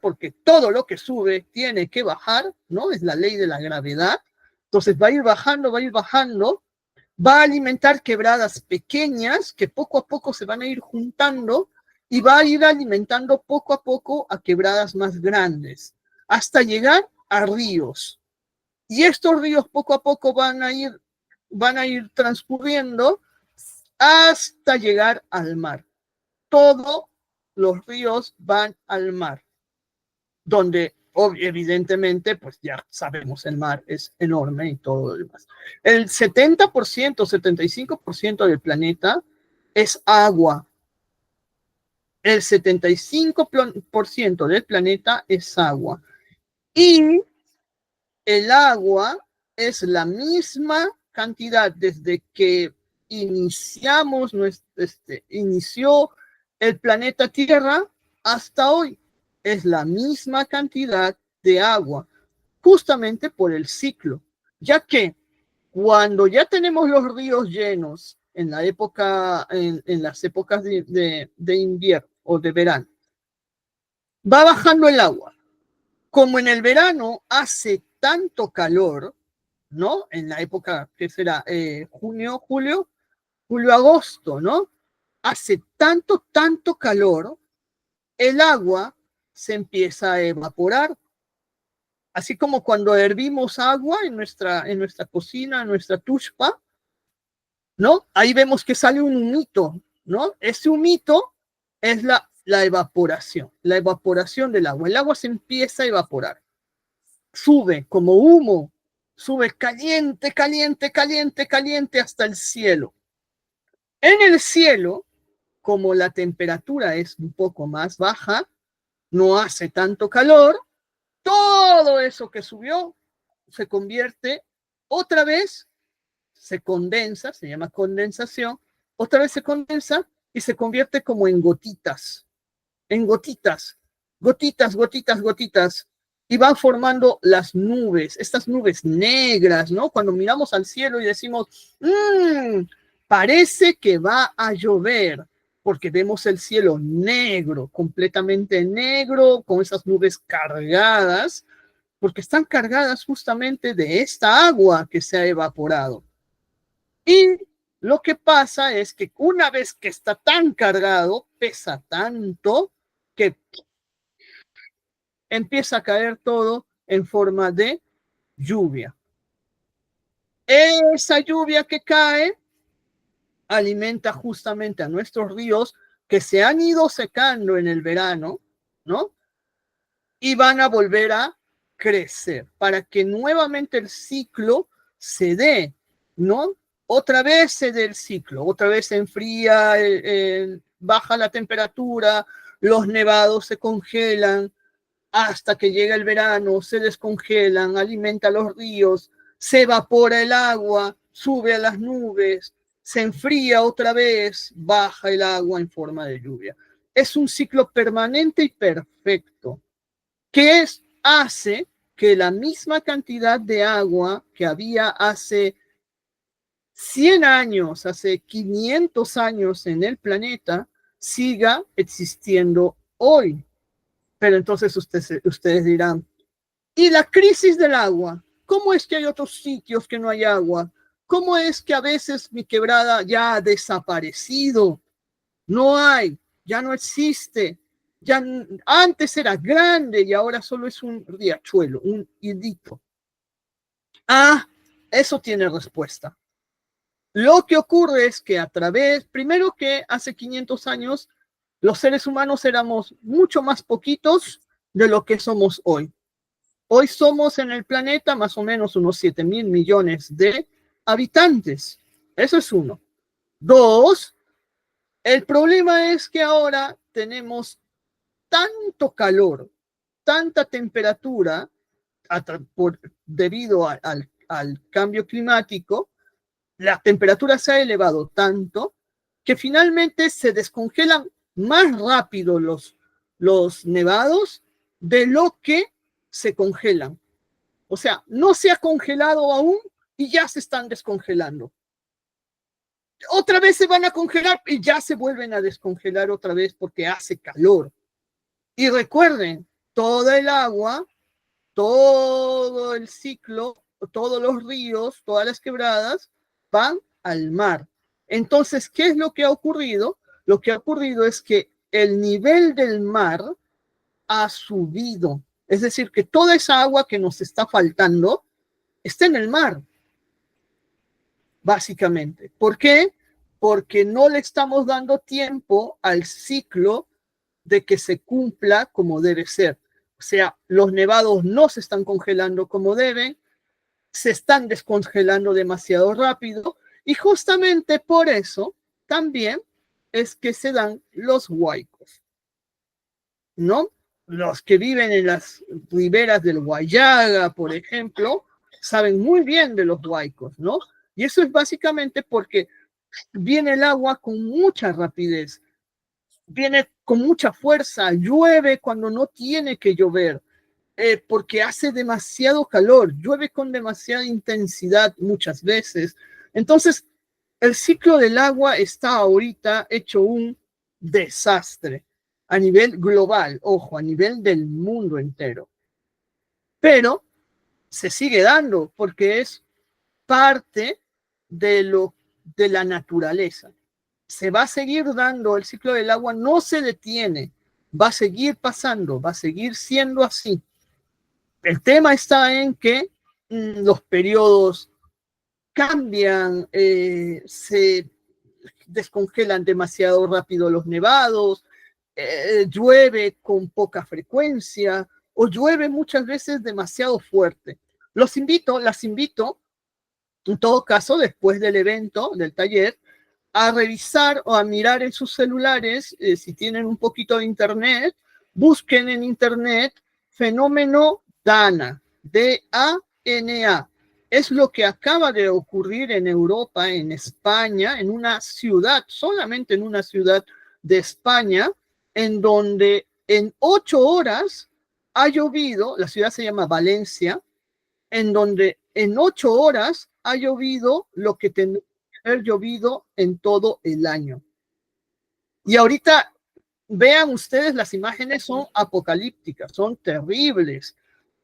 porque todo lo que sube tiene que bajar, ¿no? Es la ley de la gravedad. Entonces va a ir bajando, va a alimentar quebradas pequeñas que poco a poco se van a ir juntando y va a ir alimentando poco a poco a quebradas más grandes, hasta llegar a ríos. Y estos ríos poco a poco van a ir transcurriendo hasta llegar al mar. Todos los ríos van al mar, donde evidentemente, pues ya sabemos, el mar es enorme y todo lo demás. El 70%, 75% del planeta es agua. El 75% del planeta es agua. Y el agua es la misma cantidad desde que inició el planeta Tierra hasta hoy. Es la misma cantidad de agua, justamente por el ciclo, ya que cuando ya tenemos los ríos llenos en las épocas de invierno o de verano, va bajando el agua. Como en el verano hace tanto calor, ¿no? En la época que será junio, agosto, ¿no? Hace tanto calor, el agua se empieza a evaporar. Así como cuando hervimos agua en nuestra cocina, en nuestra tushpa, ¿no? Ahí vemos que sale un humito, ¿no? Ese humito es la evaporación del agua. El agua se empieza a evaporar. Sube como humo, sube caliente, caliente, caliente, caliente hasta el cielo. En el cielo, como la temperatura es un poco más baja, no hace tanto calor, todo eso que subió se convierte otra vez, se condensa, se llama condensación, otra vez se condensa y se convierte como en gotitas, gotitas, y van formando las nubes, estas nubes negras, ¿no? Cuando miramos al cielo y decimos, parece que va a llover, porque vemos el cielo negro, completamente negro, con esas nubes cargadas, porque están cargadas justamente de esta agua que se ha evaporado. Y lo que pasa es que una vez que está tan cargado, pesa tanto, que empieza a caer todo en forma de lluvia. Esa lluvia que cae alimenta justamente a nuestros ríos que se han ido secando en el verano, ¿no? Y van a volver a crecer para que nuevamente el ciclo se dé, ¿no? Otra vez se dé el ciclo, otra vez se enfría, baja la temperatura, los nevados se congelan, hasta que llega el verano, se descongelan, alimenta los ríos, se evapora el agua, sube a las nubes, se enfría otra vez, baja el agua en forma de lluvia. Es un ciclo permanente y perfecto que hace que la misma cantidad de agua que había hace 100 años, hace 500 años en el planeta, siga existiendo hoy. Pero entonces ustedes dirán, ¿y la crisis del agua? ¿Cómo es que hay otros sitios que no hay agua? ¿Cómo es que a veces mi quebrada ya ha desaparecido? No hay, ya no existe. Ya antes era grande y ahora solo es un riachuelo, un hildito. Ah, eso tiene respuesta. Lo que ocurre es que primero que hace 500 años, los seres humanos éramos mucho más poquitos de lo que somos hoy. Hoy somos en el planeta más o menos unos 7.000 millones de habitantes. Eso es uno. Dos, el problema es que ahora tenemos tanto calor, tanta temperatura debido al cambio climático, la temperatura se ha elevado tanto que finalmente se descongelan más rápido los nevados de lo que se congelan. O sea, no se ha congelado aún y ya se están descongelando. Otra vez se van a congelar y ya se vuelven a descongelar otra vez porque hace calor. Y recuerden, toda el agua, todo el ciclo, todos los ríos, todas las quebradas van al mar. Entonces, ¿qué es lo que ha ocurrido? Lo que ha ocurrido es que el nivel del mar ha subido. Es decir, que toda esa agua que nos está faltando está en el mar, básicamente. ¿Por qué? Porque no le estamos dando tiempo al ciclo de que se cumpla como debe ser. O sea, los nevados no se están congelando como deben, se están descongelando demasiado rápido y justamente por eso también es que se dan los huaicos, ¿no? Los que viven en las riberas del Guayaga, por ejemplo, saben muy bien de los huaicos, ¿no? Y eso es básicamente porque viene el agua con mucha rapidez, viene con mucha fuerza, llueve cuando no tiene que llover, porque hace demasiado calor, llueve con demasiada intensidad muchas veces. Entonces, el ciclo del agua está ahorita hecho un desastre a nivel global, ojo, a nivel del mundo entero. Pero se sigue dando porque es parte de la naturaleza. Se va a seguir dando, el ciclo del agua no se detiene, va a seguir pasando, va a seguir siendo así. El tema está en que los periodos cambian, se descongelan demasiado rápido los nevados, llueve con poca frecuencia o llueve muchas veces demasiado fuerte. Las invito, en todo caso, después del evento, del taller, a revisar o a mirar en sus celulares, si tienen un poquito de internet, busquen en internet fenómeno DANA, D-A-N-A. Es lo que acaba de ocurrir en Europa, en España, en una ciudad, solamente en una ciudad de España, en donde en 8 horas ha llovido, la ciudad se llama Valencia, en donde en 8 horas ha llovido lo que tendría que haber llovido en todo el año. Y ahorita vean ustedes, las imágenes son apocalípticas, son terribles,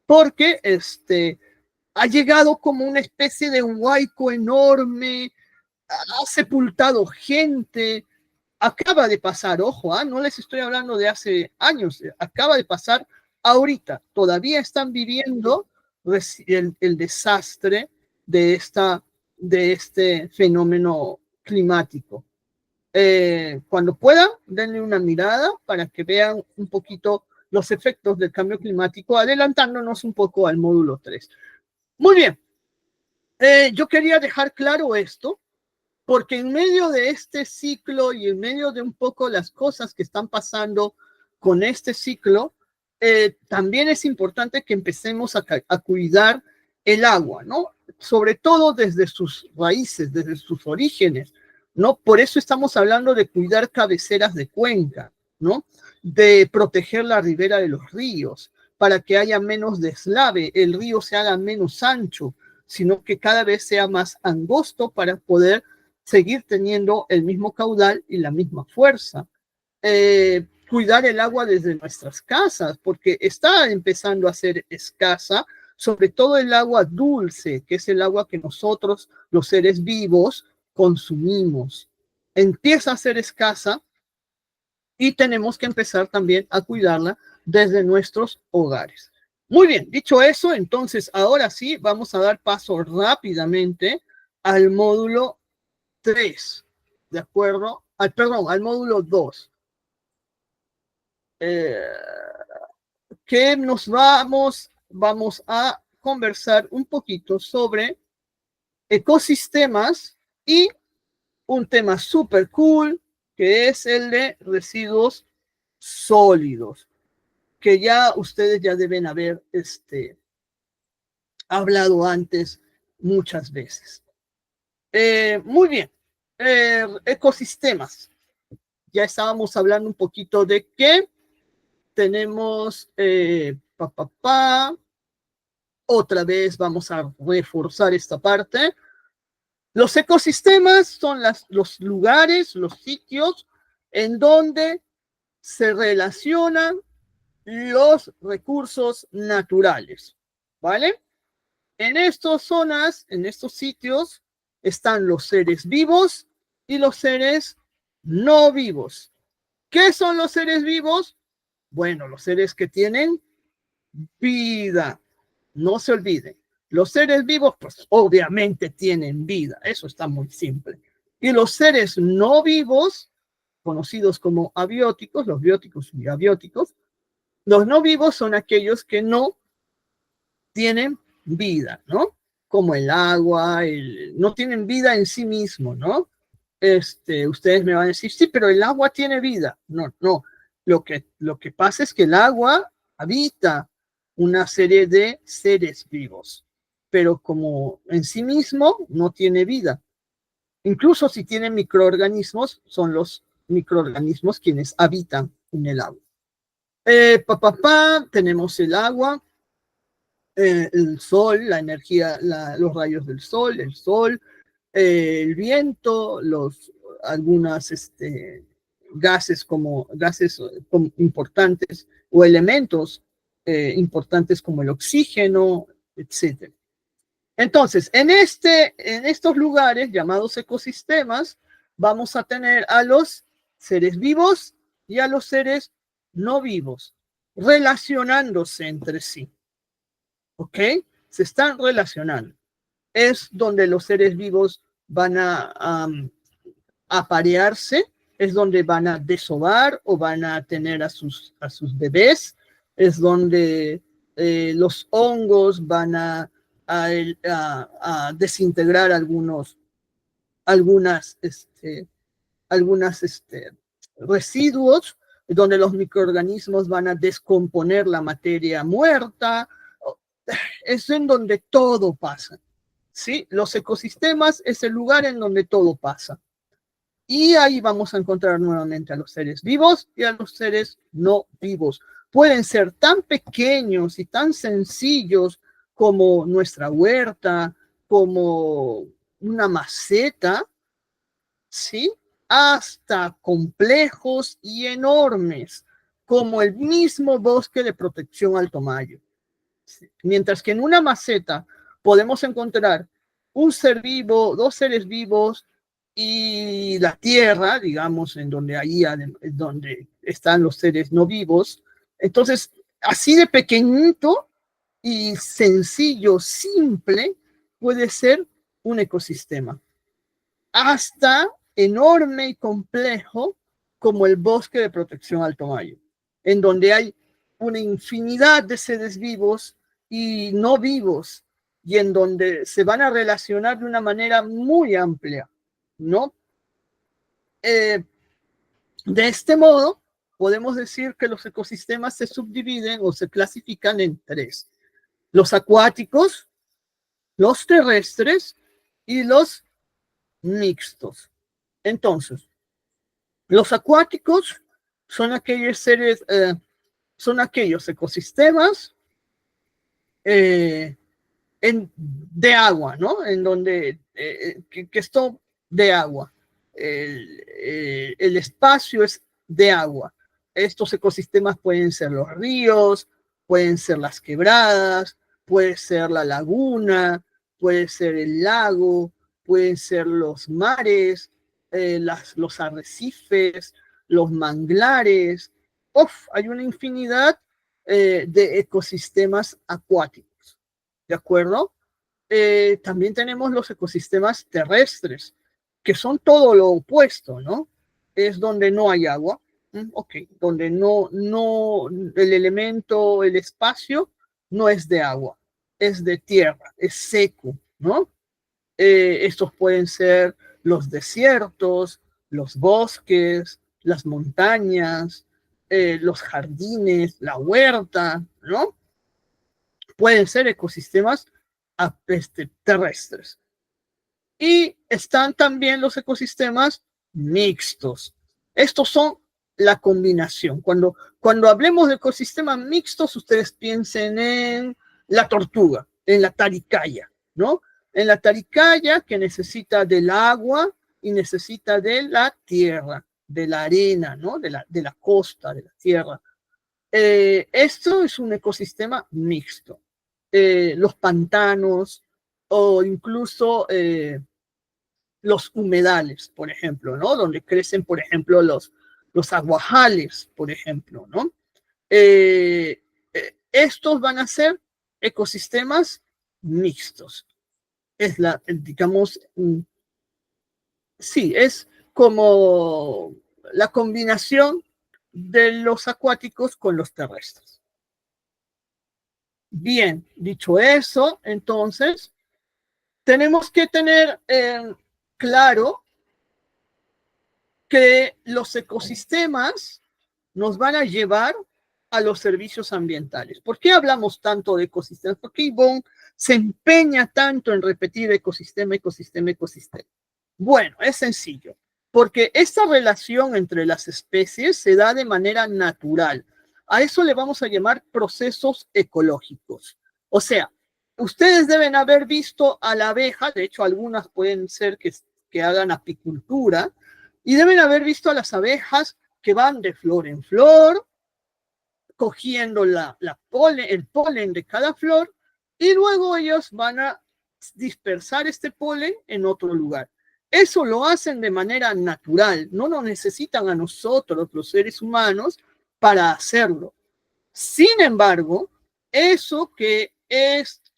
porque ha llegado como una especie de huaico enorme, ha sepultado gente, acaba de pasar, ojo, no les estoy hablando de hace años, acaba de pasar ahorita, todavía están viviendo el desastre de este fenómeno climático. Cuando puedan, denle una mirada para que vean un poquito los efectos del cambio climático, adelantándonos un poco al módulo 3. Muy bien, yo quería dejar claro esto, porque en medio de este ciclo y en medio de un poco las cosas que están pasando con este ciclo, también es importante que empecemos a cuidar el agua, ¿no? Sobre todo desde sus raíces, desde sus orígenes, ¿no? Por eso estamos hablando de cuidar cabeceras de cuenca, ¿no? De proteger la ribera de los ríos, para que haya menos deslave, el río se haga menos ancho, sino que cada vez sea más angosto para poder seguir teniendo el mismo caudal y la misma fuerza. Cuidar el agua desde nuestras casas, porque está empezando a ser escasa, sobre todo el agua dulce, que es el agua que nosotros, los seres vivos, consumimos. Empieza a ser escasa y tenemos que empezar también a cuidarla desde nuestros hogares. Muy bien, dicho eso, entonces ahora sí vamos a dar paso rápidamente al módulo 3, ¿de acuerdo? Perdón, al módulo 2. Que vamos a conversar un poquito sobre ecosistemas y un tema súper cool que es el de residuos sólidos, que ya ustedes ya deben haber hablado antes muchas veces. Muy bien, ecosistemas. Ya estábamos hablando un poquito de que tenemos otra vez vamos a reforzar esta parte. Los ecosistemas son los lugares, los sitios en donde se relacionan los recursos naturales, ¿vale? En estas zonas, en estos sitios, están los seres vivos y los seres no vivos. ¿Qué son los seres vivos? Bueno, los seres que tienen vida. No se olviden. Los seres vivos, pues obviamente tienen vida. Eso está muy simple. Y los seres no vivos, conocidos como abióticos, los bióticos y abióticos, los no vivos son aquellos que no tienen vida, ¿no? Como el agua, no tienen vida en sí mismo, ¿no? Ustedes me van a decir, sí, pero el agua tiene vida. No, no. Lo que pasa es que el agua habita una serie de seres vivos, pero como en sí mismo no tiene vida. Incluso si tiene microorganismos, son los microorganismos quienes habitan en el agua. Tenemos el agua, el sol, la energía, los rayos del sol, el viento, algunas gases como importantes o elementos importantes como el oxígeno, etc. Entonces, en estos lugares llamados ecosistemas, vamos a tener a los seres vivos y a los seres no vivos relacionándose entre sí. ¿Ok? Se están relacionando. Es donde los seres vivos van a aparearse, es donde van a desovar o van a tener a sus bebés, es donde los hongos van a desintegrar algunos residuos, donde los microorganismos van a descomponer la materia muerta. Es en donde todo pasa. ¿Sí? Los ecosistemas es el lugar en donde todo pasa. Y ahí vamos a encontrar nuevamente a los seres vivos y a los seres no vivos. Pueden ser tan pequeños y tan sencillos como nuestra huerta, como una maceta, ¿sí? Hasta complejos y enormes, como el mismo bosque de protección Alto Mayo. Mientras que en una maceta podemos encontrar un ser vivo, dos seres vivos y la tierra, digamos, en donde están los seres no vivos. Entonces, así de pequeñito y sencillo, simple, puede ser un ecosistema. Hasta enorme y complejo como el bosque de protección Alto Mayo, en donde hay una infinidad de seres vivos y no vivos, y en donde se van a relacionar de una manera muy amplia, ¿no? De este modo, podemos decir que los ecosistemas se subdividen o se clasifican en tres: los acuáticos, los terrestres y los mixtos. Entonces, los acuáticos son aquellos seres, son aquellos ecosistemas de agua, ¿no? En donde que esto de agua. El espacio es de agua. Estos ecosistemas pueden ser los ríos, pueden ser las quebradas, puede ser la laguna, puede ser el lago, pueden ser los mares, los arrecifes, los manglares. Hay una infinidad de ecosistemas acuáticos, ¿de acuerdo? También tenemos los ecosistemas terrestres, que son todo lo opuesto, ¿no? Es donde no hay agua, ok, donde el elemento, el espacio, no es de agua, es de tierra, es seco, ¿no? Estos pueden ser los desiertos, los bosques, las montañas, los jardines, la huerta, ¿no? Pueden ser ecosistemas terrestres. Y están también los ecosistemas mixtos. Estos son la combinación. Cuando hablemos de ecosistemas mixtos, ustedes piensen en la tortuga, en la taricaya, ¿no? En la taricaya que necesita del agua y necesita de la tierra, de la arena, ¿no? De la costa, de la tierra. Esto es un ecosistema mixto. Los pantanos o incluso los humedales, por ejemplo, ¿no? Donde crecen, por ejemplo, los aguajales, por ejemplo, ¿no? Estos van a ser ecosistemas mixtos. Es digamos, sí, es como la combinación de los acuáticos con los terrestres. Bien, dicho eso, entonces, tenemos que tener claro que los ecosistemas nos van a llevar a los servicios ambientales. ¿Por qué hablamos tanto de ecosistemas? ¿Por qué Ivonne se empeña tanto en repetir ecosistema, ecosistema, ecosistema? Bueno, es sencillo, porque esta relación entre las especies se da de manera natural. A eso le vamos a llamar procesos ecológicos. O sea, ustedes deben haber visto a la abeja, de hecho algunas pueden ser que hagan apicultura, y deben haber visto a las abejas que van de flor en flor, cogiendo el polen de cada flor, y luego ellos van a dispersar este polen en otro lugar. Eso lo hacen de manera natural, no nos necesitan a nosotros, los seres humanos, para hacerlo. Sin embargo, eso que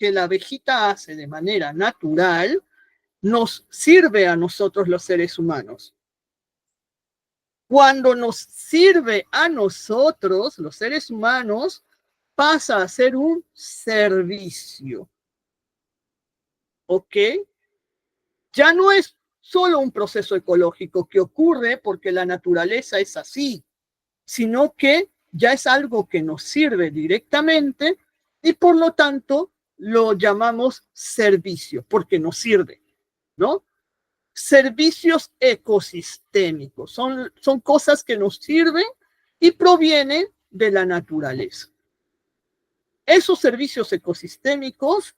la abejita hace de manera natural, nos sirve a nosotros los seres humanos. Cuando nos sirve a nosotros, los seres humanos, pasa a ser un servicio. ¿Ok? Ya no es solo un proceso ecológico que ocurre porque la naturaleza es así, sino que ya es algo que nos sirve directamente y por lo tanto lo llamamos servicio, porque nos sirve, ¿no? Servicios ecosistémicos son cosas que nos sirven y provienen de la naturaleza. Esos servicios ecosistémicos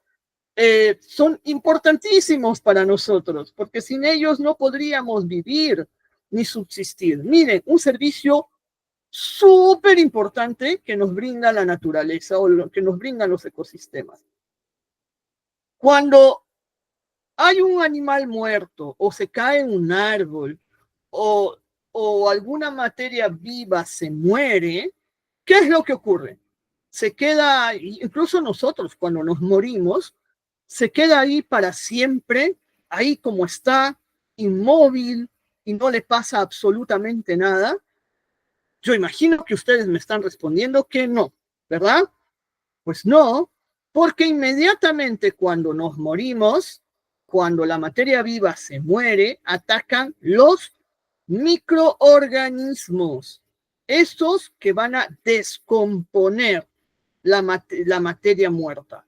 son importantísimos para nosotros, porque sin ellos no podríamos vivir ni subsistir. Miren, un servicio súper importante que nos brinda la naturaleza o lo que nos brindan los ecosistemas. Cuando hay un animal muerto o se cae un árbol o alguna materia viva se muere, ¿qué es lo que ocurre? Se queda, incluso nosotros cuando nos morimos, se queda ahí para siempre, ahí como está, inmóvil y no le pasa absolutamente nada. Yo imagino que ustedes me están respondiendo que no, ¿verdad? Pues no, porque inmediatamente cuando nos morimos, cuando la materia viva se muere, atacan los microorganismos, estos que van a descomponer la materia muerta,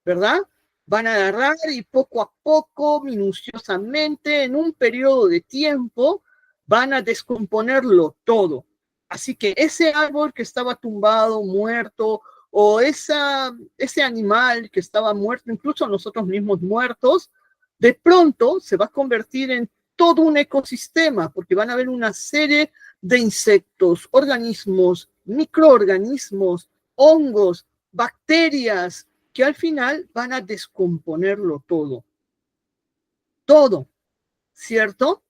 ¿verdad? Van a agarrar y poco a poco, minuciosamente, en un periodo de tiempo, van a descomponerlo todo. Así que ese árbol que estaba tumbado, muerto, o ese animal que estaba muerto, incluso nosotros mismos muertos, de pronto se va a convertir en todo un ecosistema, porque van a haber una serie de insectos, organismos, microorganismos, hongos, bacterias, que al final van a descomponerlo todo. Todo, ¿cierto?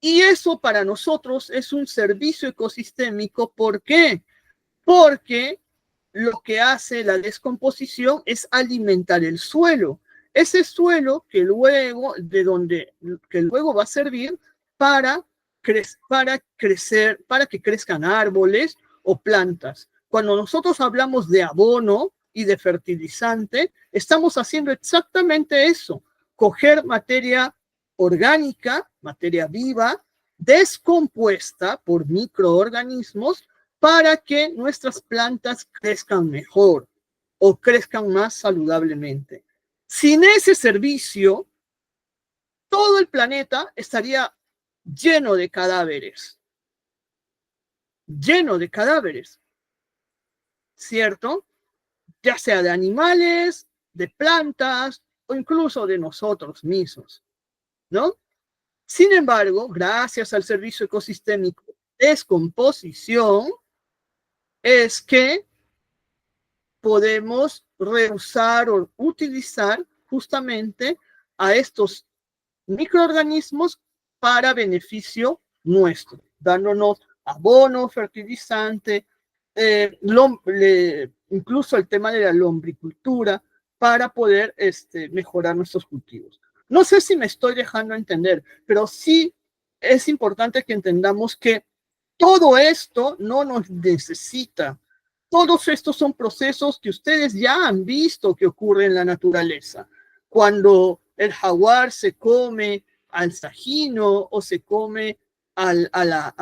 Y eso para nosotros es un servicio ecosistémico. ¿Por qué? Porque lo que hace la descomposición es alimentar el suelo. Ese suelo que luego va a servir para crecer, para que crezcan árboles o plantas. Cuando nosotros hablamos de abono y de fertilizante, estamos haciendo exactamente eso, coger materia orgánica, materia viva, descompuesta por microorganismos para que nuestras plantas crezcan mejor o crezcan más saludablemente. Sin ese servicio, todo el planeta estaría lleno de cadáveres, ¿cierto? Ya sea de animales, de plantas o incluso de nosotros mismos, ¿no? Sin embargo, gracias al servicio ecosistémico de descomposición, es que podemos reusar o utilizar justamente a estos microorganismos para beneficio nuestro, dándonos abono, fertilizante, incluso el tema de la lombricultura para poder mejorar nuestros cultivos. No sé si me estoy dejando entender, pero sí es importante que entendamos que todo esto no nos necesita. Todos estos son procesos que ustedes ya han visto que ocurren en la naturaleza. Cuando el jaguar se come al sajino o se come a la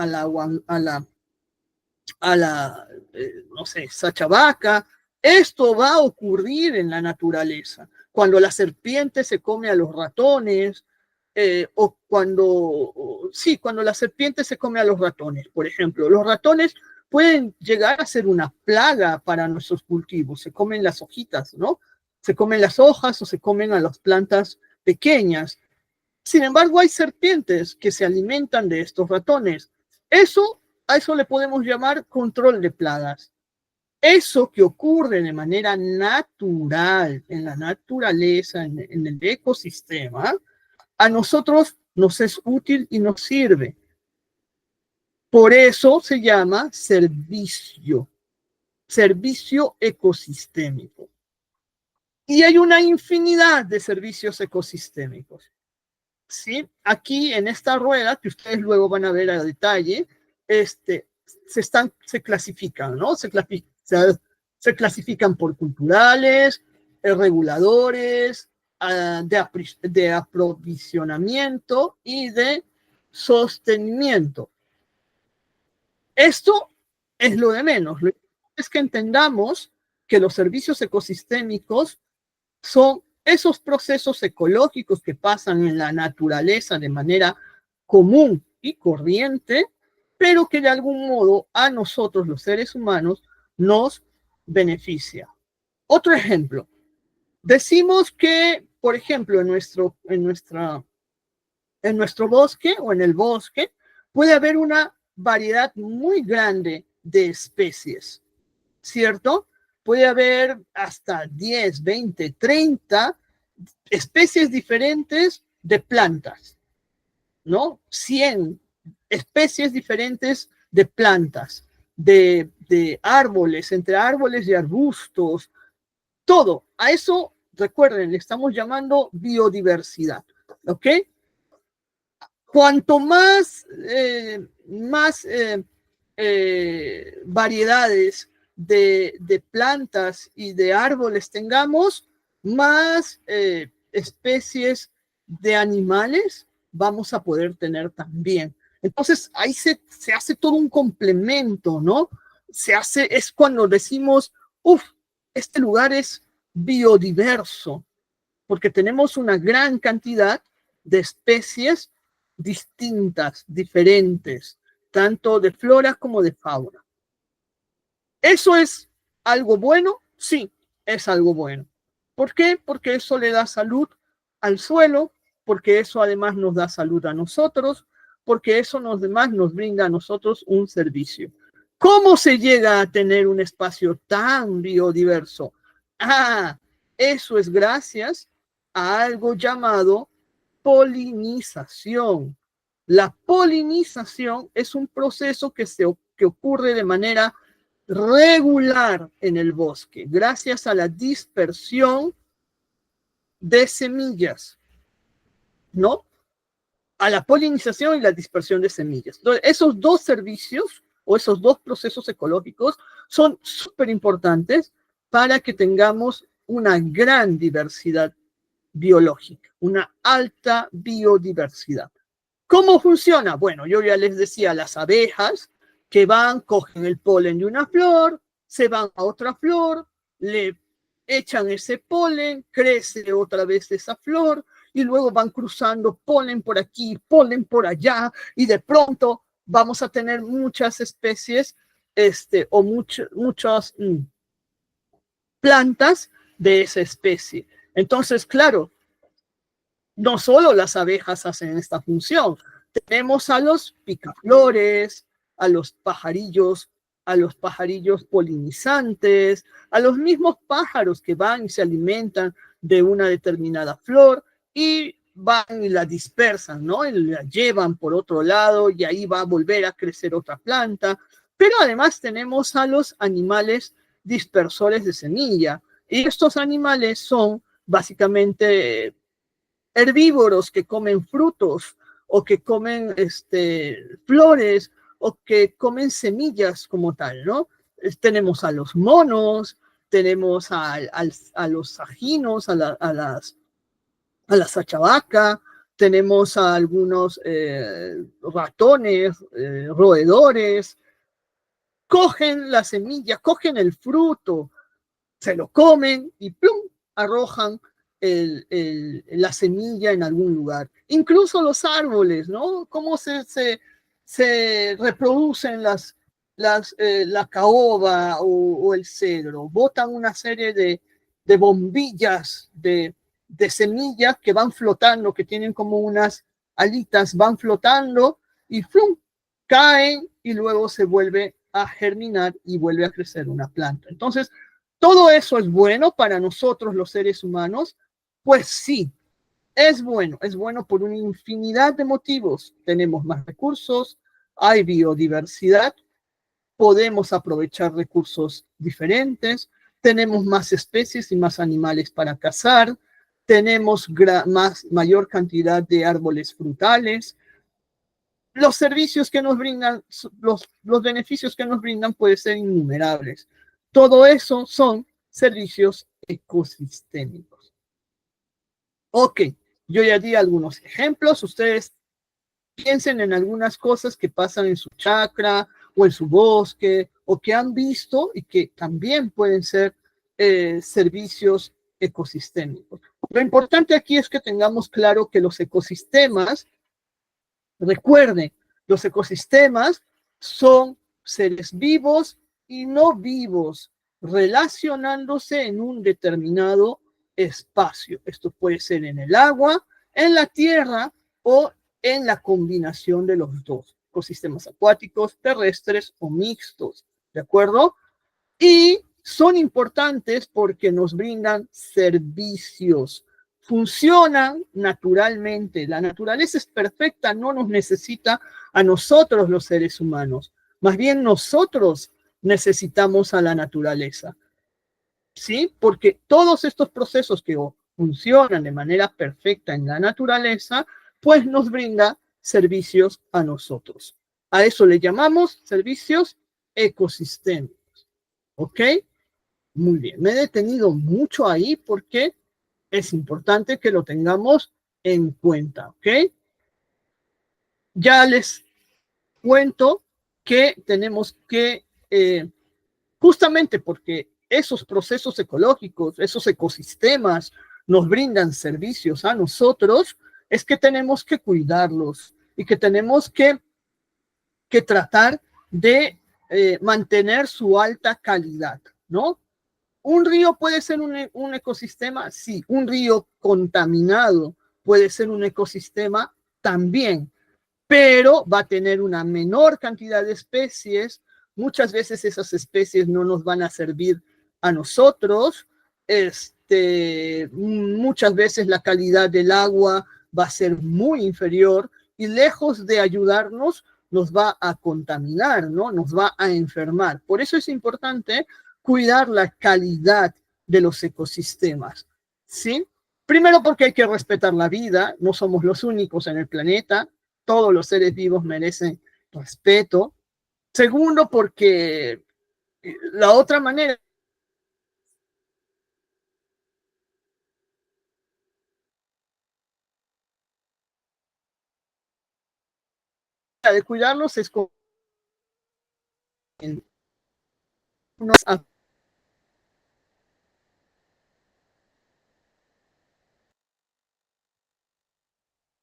no sé, sachavaca, esto va a ocurrir en la naturaleza. Cuando la serpiente se come a los ratones, cuando la serpiente se come a los ratones, por ejemplo, los ratones pueden llegar a ser una plaga para nuestros cultivos, se comen las hojitas, ¿no? Se comen las hojas o se comen a las plantas pequeñas. Sin embargo, hay serpientes que se alimentan de estos ratones. A eso le podemos llamar control de plagas. Eso que ocurre de manera natural en la naturaleza, en el ecosistema, a nosotros nos es útil y nos sirve. Por eso se llama servicio ecosistémico. Y hay una infinidad de servicios ecosistémicos. ¿Sí? Aquí en esta rueda, que ustedes luego van a ver a detalle, se clasifican, ¿no? Se clasifican por culturales, reguladores, de aprovisionamiento y de sostenimiento. Esto es lo de menos. Lo importante es que entendamos que los servicios ecosistémicos son esos procesos ecológicos que pasan en la naturaleza de manera común y corriente, pero que de algún modo a nosotros, los seres humanos, nos beneficia. Otro ejemplo. Decimos que, por ejemplo, en nuestro bosque o en el bosque puede haber una variedad muy grande de especies, ¿cierto? Puede haber hasta 10, 20, 30 especies diferentes de plantas, ¿no? 100 especies diferentes de plantas, de árboles, entre árboles y arbustos, todo. A eso, recuerden, le estamos llamando biodiversidad, ¿ok? Cuanto más variedades de plantas y de árboles tengamos, más especies de animales vamos a poder tener también. Entonces, ahí se hace todo un complemento, ¿no? Es cuando decimos, este lugar es biodiverso, porque tenemos una gran cantidad de especies distintas, diferentes, tanto de flora como de fauna. ¿Eso es algo bueno? Sí, es algo bueno. ¿Por qué? Porque eso le da salud al suelo, porque eso además nos da salud a nosotros, porque eso además nos brinda a nosotros un servicio. ¿Cómo se llega a tener un espacio tan biodiverso? Eso es gracias a algo llamado polinización. La polinización es un proceso que ocurre de manera regular en el bosque, gracias a la dispersión de semillas, ¿no? A la polinización y la dispersión de semillas. Entonces, esos dos servicios o esos dos procesos ecológicos son súper importantes para que tengamos una gran diversidad biológica, una alta biodiversidad. ¿Cómo funciona? Bueno, yo ya les decía, las abejas que van, cogen el polen de una flor, se van a otra flor, le echan ese polen, crece otra vez esa flor, y luego van cruzando polen por aquí, polen por allá, y de pronto vamos a tener muchas especies o muchas plantas de esa especie. Entonces, claro, no solo las abejas hacen esta función, tenemos a los picaflores, a los pajarillos polinizantes, a los mismos pájaros que van y se alimentan de una determinada flor y van y la dispersan, ¿no? Y la llevan por otro lado y ahí va a volver a crecer otra planta. Pero además tenemos a los animales dispersores de semilla. Y estos animales son básicamente herbívoros que comen frutos o que comen flores o que comen semillas como tal, ¿no? Tenemos a los monos, tenemos a los sajinos, a la sachabaca, tenemos a algunos ratones, roedores, cogen la semilla, cogen el fruto, se lo comen y ¡plum! Arrojan la semilla en algún lugar. Incluso los árboles, ¿no? Cómo se reproducen la caoba o el cedro. Botan una serie de bombillas de semillas que van flotando, que tienen como unas alitas, van flotando y ¡flum! Caen y luego se vuelve a germinar y vuelve a crecer una planta. Entonces, ¿todo eso es bueno para nosotros los seres humanos? Pues sí, es bueno por una infinidad de motivos. Tenemos más recursos, hay biodiversidad, podemos aprovechar recursos diferentes, tenemos más especies y más animales para cazar, tenemos mayor cantidad de árboles frutales. Los servicios que nos brindan, los beneficios que nos brindan pueden ser innumerables. Todo eso son servicios ecosistémicos. Ok, yo ya di algunos ejemplos. Ustedes piensen en algunas cosas que pasan en su chacra o en su bosque o que han visto y que también pueden ser servicios ecosistémicos. Lo importante aquí es que tengamos claro que los ecosistemas, recuerden, los ecosistemas son seres vivos y no vivos relacionándose en un determinado espacio. Esto puede ser en el agua, en la tierra o en la combinación de los dos, ecosistemas acuáticos, terrestres o mixtos, ¿de acuerdo? Y son importantes porque nos brindan servicios, funcionan naturalmente. La naturaleza es perfecta, no nos necesita a nosotros los seres humanos. Más bien nosotros necesitamos a la naturaleza. ¿Sí? Porque todos estos procesos que funcionan de manera perfecta en la naturaleza, pues nos brinda servicios a nosotros. A eso le llamamos servicios ecosistémicos. ¿Ok? Muy bien. Me he detenido mucho ahí porque es importante que lo tengamos en cuenta. ¿Ok? Ya les cuento que tenemos que, justamente porque esos procesos ecológicos, esos ecosistemas nos brindan servicios a nosotros, es que tenemos que cuidarlos y que tenemos que tratar de mantener su alta calidad, ¿no? ¿Un río puede ser un ecosistema? Sí. ¿Un río contaminado puede ser un ecosistema? También. Pero va a tener una menor cantidad de especies. Muchas veces esas especies no nos van a servir a nosotros. Muchas veces la calidad del agua va a ser muy inferior y lejos de ayudarnos, nos va a contaminar, ¿no? Nos va a enfermar. Por eso es importante cuidar la calidad de los ecosistemas, ¿sí? Primero porque hay que respetar la vida, no somos los únicos en el planeta, todos los seres vivos merecen respeto. Segundo porque la otra manera de cuidarlos es con nos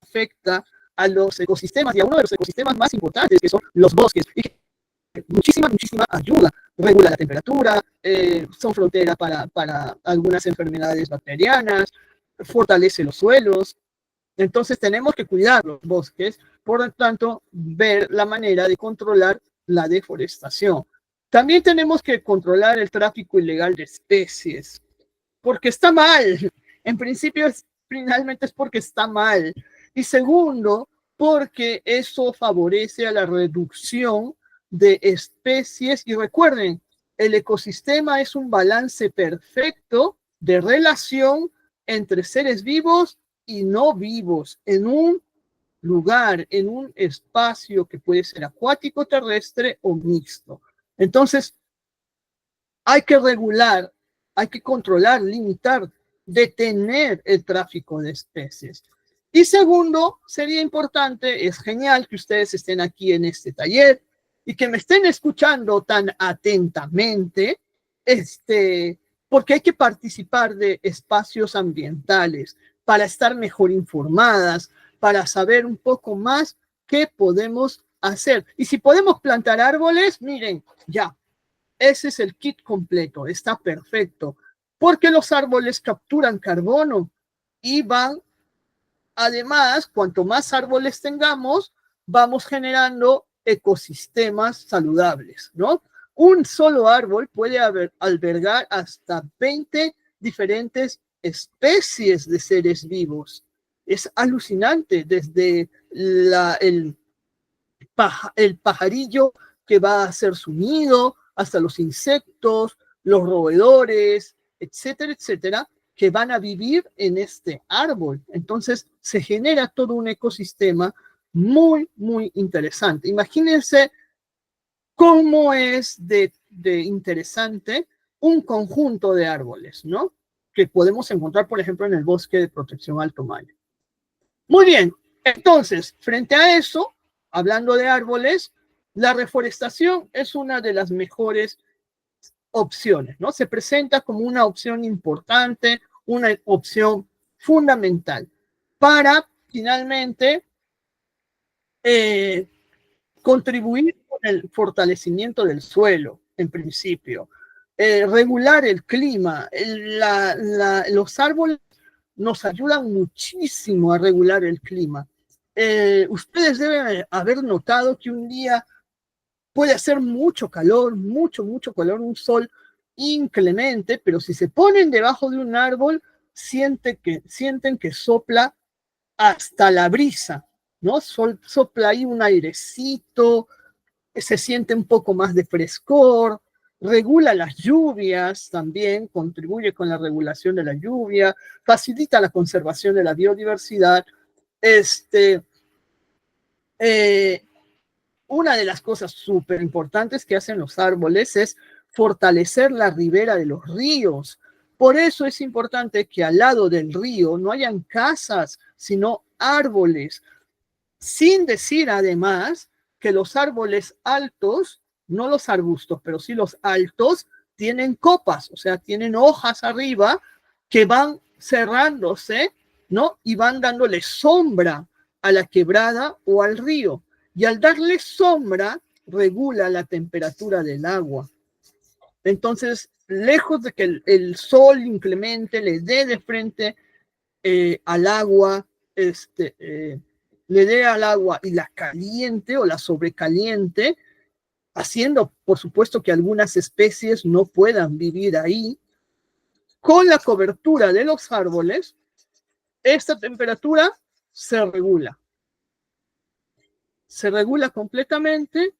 afecta a los ecosistemas y a uno de los ecosistemas más importantes que son los bosques. Y muchísima ayuda. Regula la temperatura, son frontera para algunas enfermedades bacterianas, fortalece los suelos. Entonces tenemos que cuidar los bosques, por lo tanto, ver la manera de controlar la deforestación. También tenemos que controlar el tráfico ilegal de especies, porque está mal. En principio, finalmente es porque está mal. Y segundo, porque eso favorece a la reducción de especies. Y recuerden, el ecosistema es un balance perfecto de relación entre seres vivos y no vivos en un lugar, en un espacio que puede ser acuático, terrestre o mixto. Entonces, hay que regular, hay que controlar, limitar, detener el tráfico de especies. Y segundo, sería importante, es genial que ustedes estén aquí en este taller y que me estén escuchando tan atentamente, porque hay que participar de espacios ambientales para estar mejor informadas, para saber un poco más qué podemos hacer. Y si podemos plantar árboles, miren, ya, ese es el kit completo, está perfecto, porque los árboles capturan carbono y van, además, cuanto más árboles tengamos, vamos generando ecosistemas saludables, ¿no? Un solo árbol puede albergar hasta 20 diferentes especies de seres vivos. Es alucinante, desde el pajarillo que va a hacer su nido, hasta los insectos, los roedores, etcétera, etcétera, que van a vivir en este árbol. Entonces se genera todo un ecosistema muy interesante. Imagínense cómo es de interesante un conjunto de árboles, ¿no? Que podemos encontrar, por ejemplo, en el bosque de protección Alto Maya. Muy bien, entonces, frente a eso, hablando de árboles, la reforestación es una de las mejores opciones, ¿no? Se presenta como una opción importante, una opción fundamental para finalmente contribuir con el fortalecimiento del suelo, en principio, regular el clima. Los árboles nos ayudan muchísimo a regular el clima. Ustedes deben haber notado que un día puede hacer mucho calor, mucho calor, un sol inclemente, pero si se ponen debajo de un árbol, sienten que sopla hasta la brisa, ¿no? Sopla ahí un airecito, se siente un poco más de frescor, regula las lluvias también, contribuye con la regulación de la lluvia, facilita la conservación de la biodiversidad. Una de las cosas súper importantes que hacen los árboles es fortalecer la ribera de los ríos. Por eso es importante que al lado del río no hayan casas, sino árboles. Sin decir además que los árboles altos, no los arbustos, pero sí los altos, tienen copas, o sea, tienen hojas arriba que van cerrándose, ¿no? Y van dándole sombra a la quebrada o al río. Y al darle sombra, regula la temperatura del agua. Entonces, lejos de que el sol inclemente le dé de frente al agua, le dé al agua y la caliente o la sobrecaliente, haciendo, por supuesto, que algunas especies no puedan vivir ahí. Con la cobertura de los árboles, esta temperatura se regula. se regula completamente,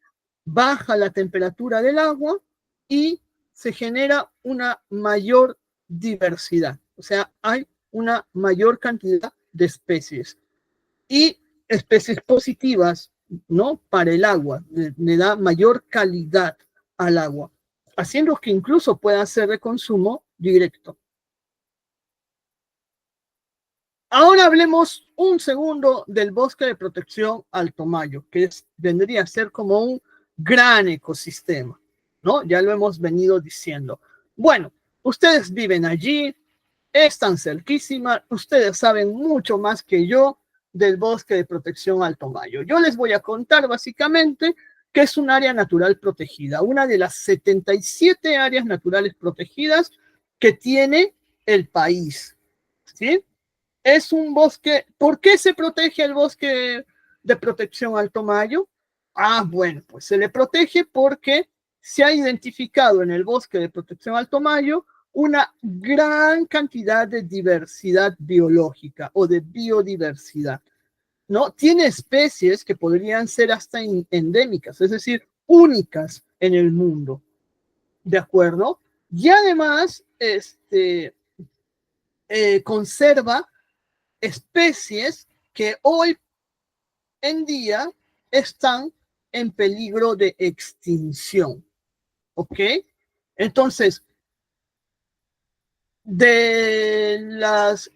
baja la temperatura del agua y se genera una mayor diversidad. O sea, hay una mayor cantidad de especies. Y especies positivas, ¿no? Para el agua, le da mayor calidad al agua, haciendo que incluso pueda ser de consumo directo. Ahora hablemos un segundo del bosque de protección Alto Mayo, que vendría a ser como un gran ecosistema, ¿no? Ya lo hemos venido diciendo. Bueno, ustedes viven allí, están cerquísima, ustedes saben mucho más que yo del bosque de protección Alto Mayo. Yo les voy a contar básicamente que es un área natural protegida, una de las 77 áreas naturales protegidas que tiene el país, ¿sí? Es un bosque. ¿Por qué se protege el bosque de protección Alto Mayo? Ah, bueno, pues se le protege porque se ha identificado en el bosque de protección Alto Mayo una gran cantidad de diversidad biológica o de biodiversidad, ¿no? Tiene especies que podrían ser hasta endémicas, es decir, únicas en el mundo, ¿de acuerdo? Y además, conserva especies que hoy en día están en peligro de extinción, ¿ok? Entonces, de las,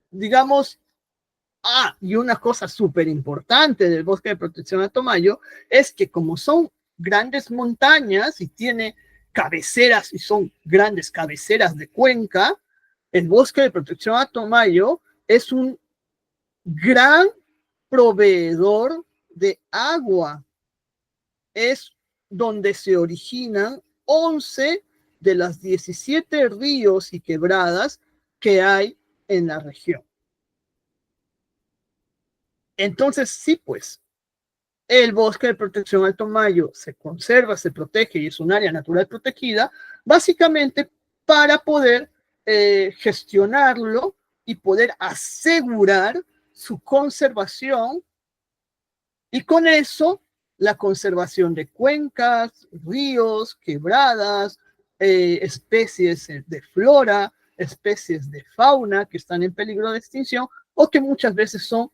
digamos, y una cosa súper importante del bosque de protección Alto Mayo es que como son grandes montañas y tiene cabeceras y son grandes cabeceras de cuenca, el bosque de protección Alto Mayo es un gran proveedor de agua. Es donde se originan 11 de las 17 ríos y quebradas que hay en la región. Entonces, sí, pues, el bosque de protección Alto Mayo se conserva, se protege y es un área natural protegida, básicamente para poder gestionarlo y poder asegurar su conservación y con eso la conservación de cuencas, ríos, quebradas, especies de flora, especies de fauna que están en peligro de extinción o que muchas veces son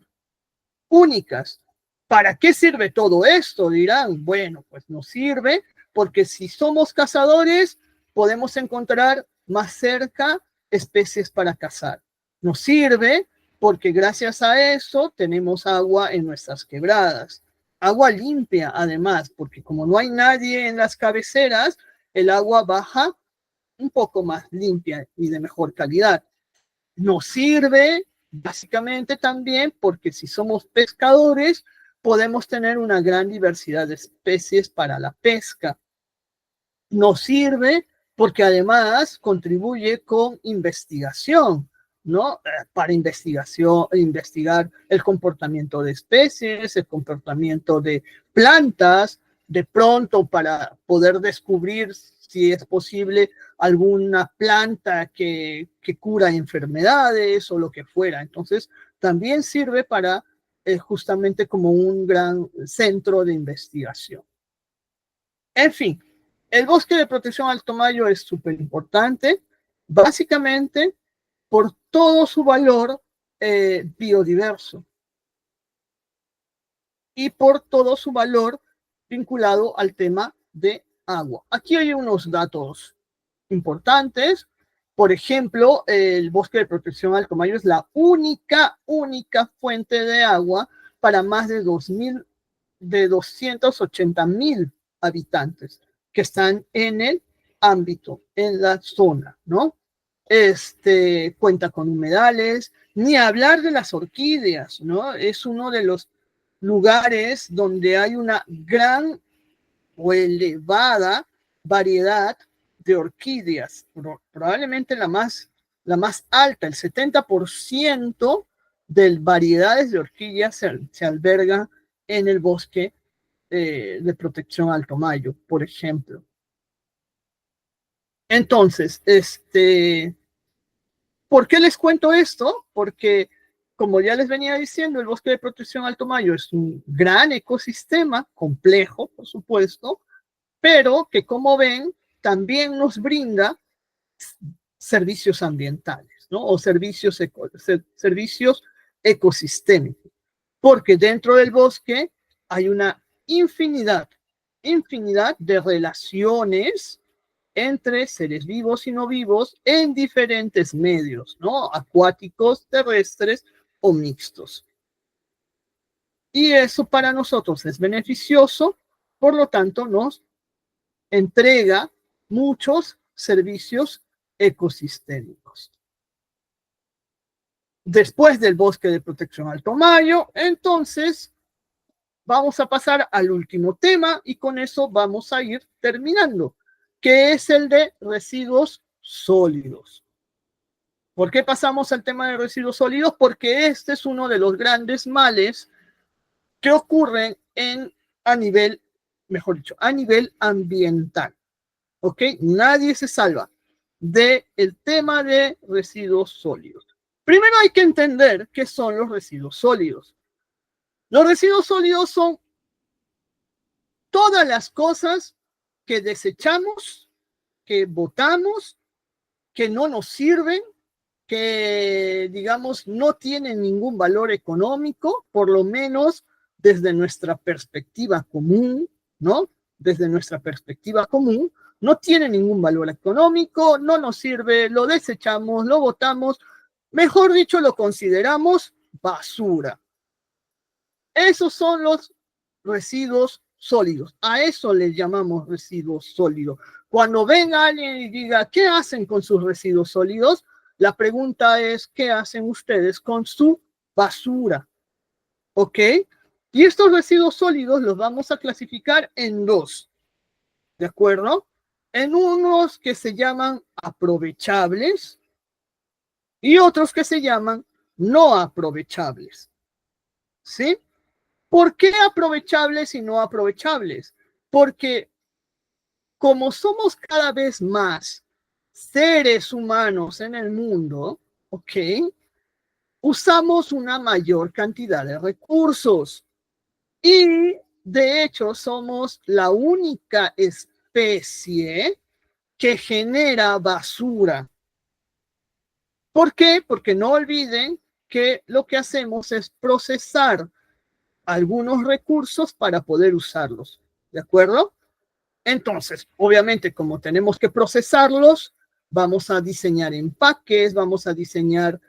únicas. ¿Para qué sirve todo esto? Dirán, bueno, pues nos sirve porque si somos cazadores, podemos encontrar más cerca especies para cazar. Nos sirve porque gracias a eso tenemos agua en nuestras quebradas. Agua limpia, además, porque como no hay nadie en las cabeceras, el agua baja un poco más limpia y de mejor calidad. Nos sirve básicamente también porque si somos pescadores, podemos tener una gran diversidad de especies para la pesca. Nos sirve porque además contribuye con investigación, ¿no? Para investigar el comportamiento de especies, el comportamiento de plantas, de pronto para poder descubrir si es posible alguna planta que cura enfermedades o lo que fuera. Entonces, también sirve para justamente como un gran centro de investigación. En fin, el bosque de protección Alto Mayo es súper importante, básicamente por todo su valor biodiverso y por todo su valor vinculado al tema de agua. Aquí hay unos datos importantes. Por ejemplo, el bosque de protección Alto Mayo es la única fuente de agua para más de 280,000 habitantes que están en el ámbito, en la zona, ¿no? Cuenta con humedales, ni hablar de las orquídeas, ¿no? Es uno de los lugares donde hay una gran o elevada variedad de orquídeas, probablemente la más alta, el 70% de variedades de orquídeas se alberga en el bosque de protección Alto Mayo, por ejemplo. Entonces, ¿por qué les cuento esto? Porque como ya les venía diciendo, el bosque de protección Alto Mayo es un gran ecosistema, complejo, por supuesto, pero que, como ven, también nos brinda servicios ambientales, ¿no? O servicios ecosistémicos, porque dentro del bosque hay una infinidad de relaciones entre seres vivos y no vivos en diferentes medios, ¿no? Acuáticos, terrestres o mixtos. Y eso para nosotros es beneficioso, por lo tanto nos entrega muchos servicios ecosistémicos. Después del bosque de protección Alto Mayo, entonces vamos a pasar al último tema y con eso vamos a ir terminando, que es el de residuos sólidos. ¿Por qué pasamos al tema de residuos sólidos? Porque este es uno de los grandes males que ocurren a nivel ambiental. ¿Ok? Nadie se salva del tema de residuos sólidos. Primero hay que entender qué son los residuos sólidos. Los residuos sólidos son todas las cosas que desechamos, que botamos, que no nos sirven, que, digamos, no tienen ningún valor económico, por lo menos desde nuestra perspectiva común, ¿no? Desde nuestra perspectiva común, no tiene ningún valor económico, no nos sirve, lo desechamos, lo botamos, mejor dicho, lo consideramos basura. Esos son los residuos sólidos. A eso les llamamos residuos sólidos. Cuando venga alguien y diga, ¿qué hacen con sus residuos sólidos? La pregunta es, ¿qué hacen ustedes con su basura? ¿Ok? Y estos residuos sólidos los vamos a clasificar en dos, ¿de acuerdo? En unos que se llaman aprovechables y otros que se llaman no aprovechables. ¿Sí? ¿Por qué aprovechables y no aprovechables? Porque como somos cada vez más seres humanos en el mundo, ¿ok? Usamos una mayor cantidad de recursos y de hecho somos la única especie que genera basura. ¿Por qué? Porque no olviden que lo que hacemos es procesar algunos recursos para poder usarlos, ¿de acuerdo? Entonces, obviamente, como tenemos que procesarlos, vamos a diseñar empaques, vamos a diseñar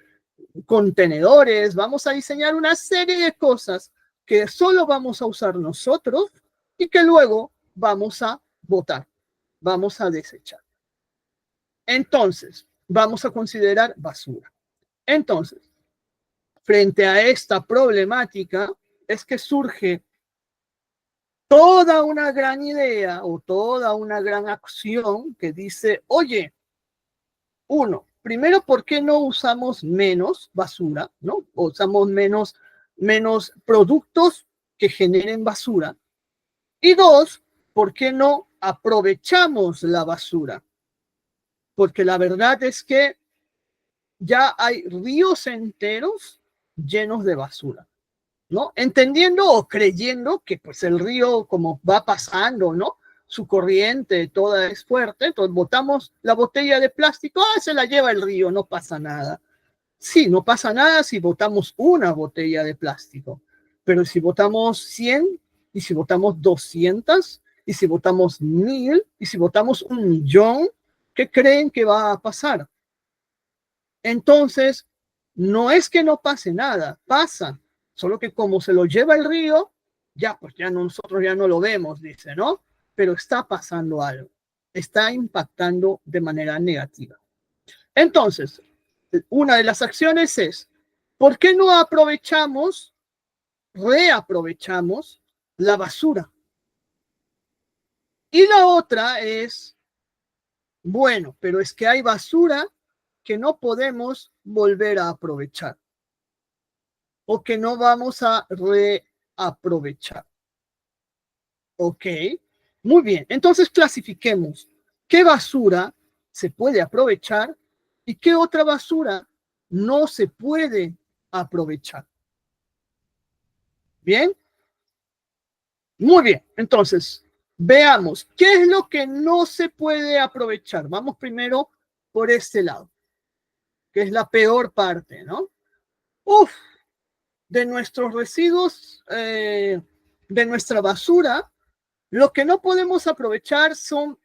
contenedores, vamos a diseñar una serie de cosas que solo vamos a usar nosotros y que luego vamos a botar, vamos a desechar. Entonces, vamos a considerar basura. Entonces, frente a esta problemática, es que surge toda una gran idea o toda una gran acción que dice, oye, primero, ¿por qué no usamos menos basura, ¿no? O usamos menos productos que generen basura. Y dos, ¿por qué no aprovechamos la basura? Porque la verdad es que ya hay ríos enteros llenos de basura, ¿no? Entendiendo o creyendo que pues el río como va pasando, ¿no? Su corriente toda es fuerte, entonces botamos la botella de plástico, se la lleva el río, no pasa nada. Sí, no pasa nada si botamos una botella de plástico, pero si botamos 100, y si botamos 200, y si botamos 1000, y si botamos 1.000.000, ¿qué creen que va a pasar? Entonces, no es que no pase nada, pasa, solo que como se lo lleva el río, ya pues ya no, nosotros ya no lo vemos, dice, ¿no? Pero está pasando algo, está impactando de manera negativa. Entonces, una de las acciones es, ¿por qué no reaprovechamos la basura? Y la otra es, bueno, pero es que hay basura que no podemos volver a aprovechar o que no vamos a reaprovechar. ¿Ok? Muy bien, entonces clasifiquemos qué basura se puede aprovechar y qué otra basura no se puede aprovechar. ¿Bien? Muy bien. Entonces, veamos, ¿qué es lo que no se puede aprovechar? Vamos primero por este lado, que es la peor parte, ¿no? Uf, de nuestros residuos, de nuestra basura, lo que no podemos aprovechar son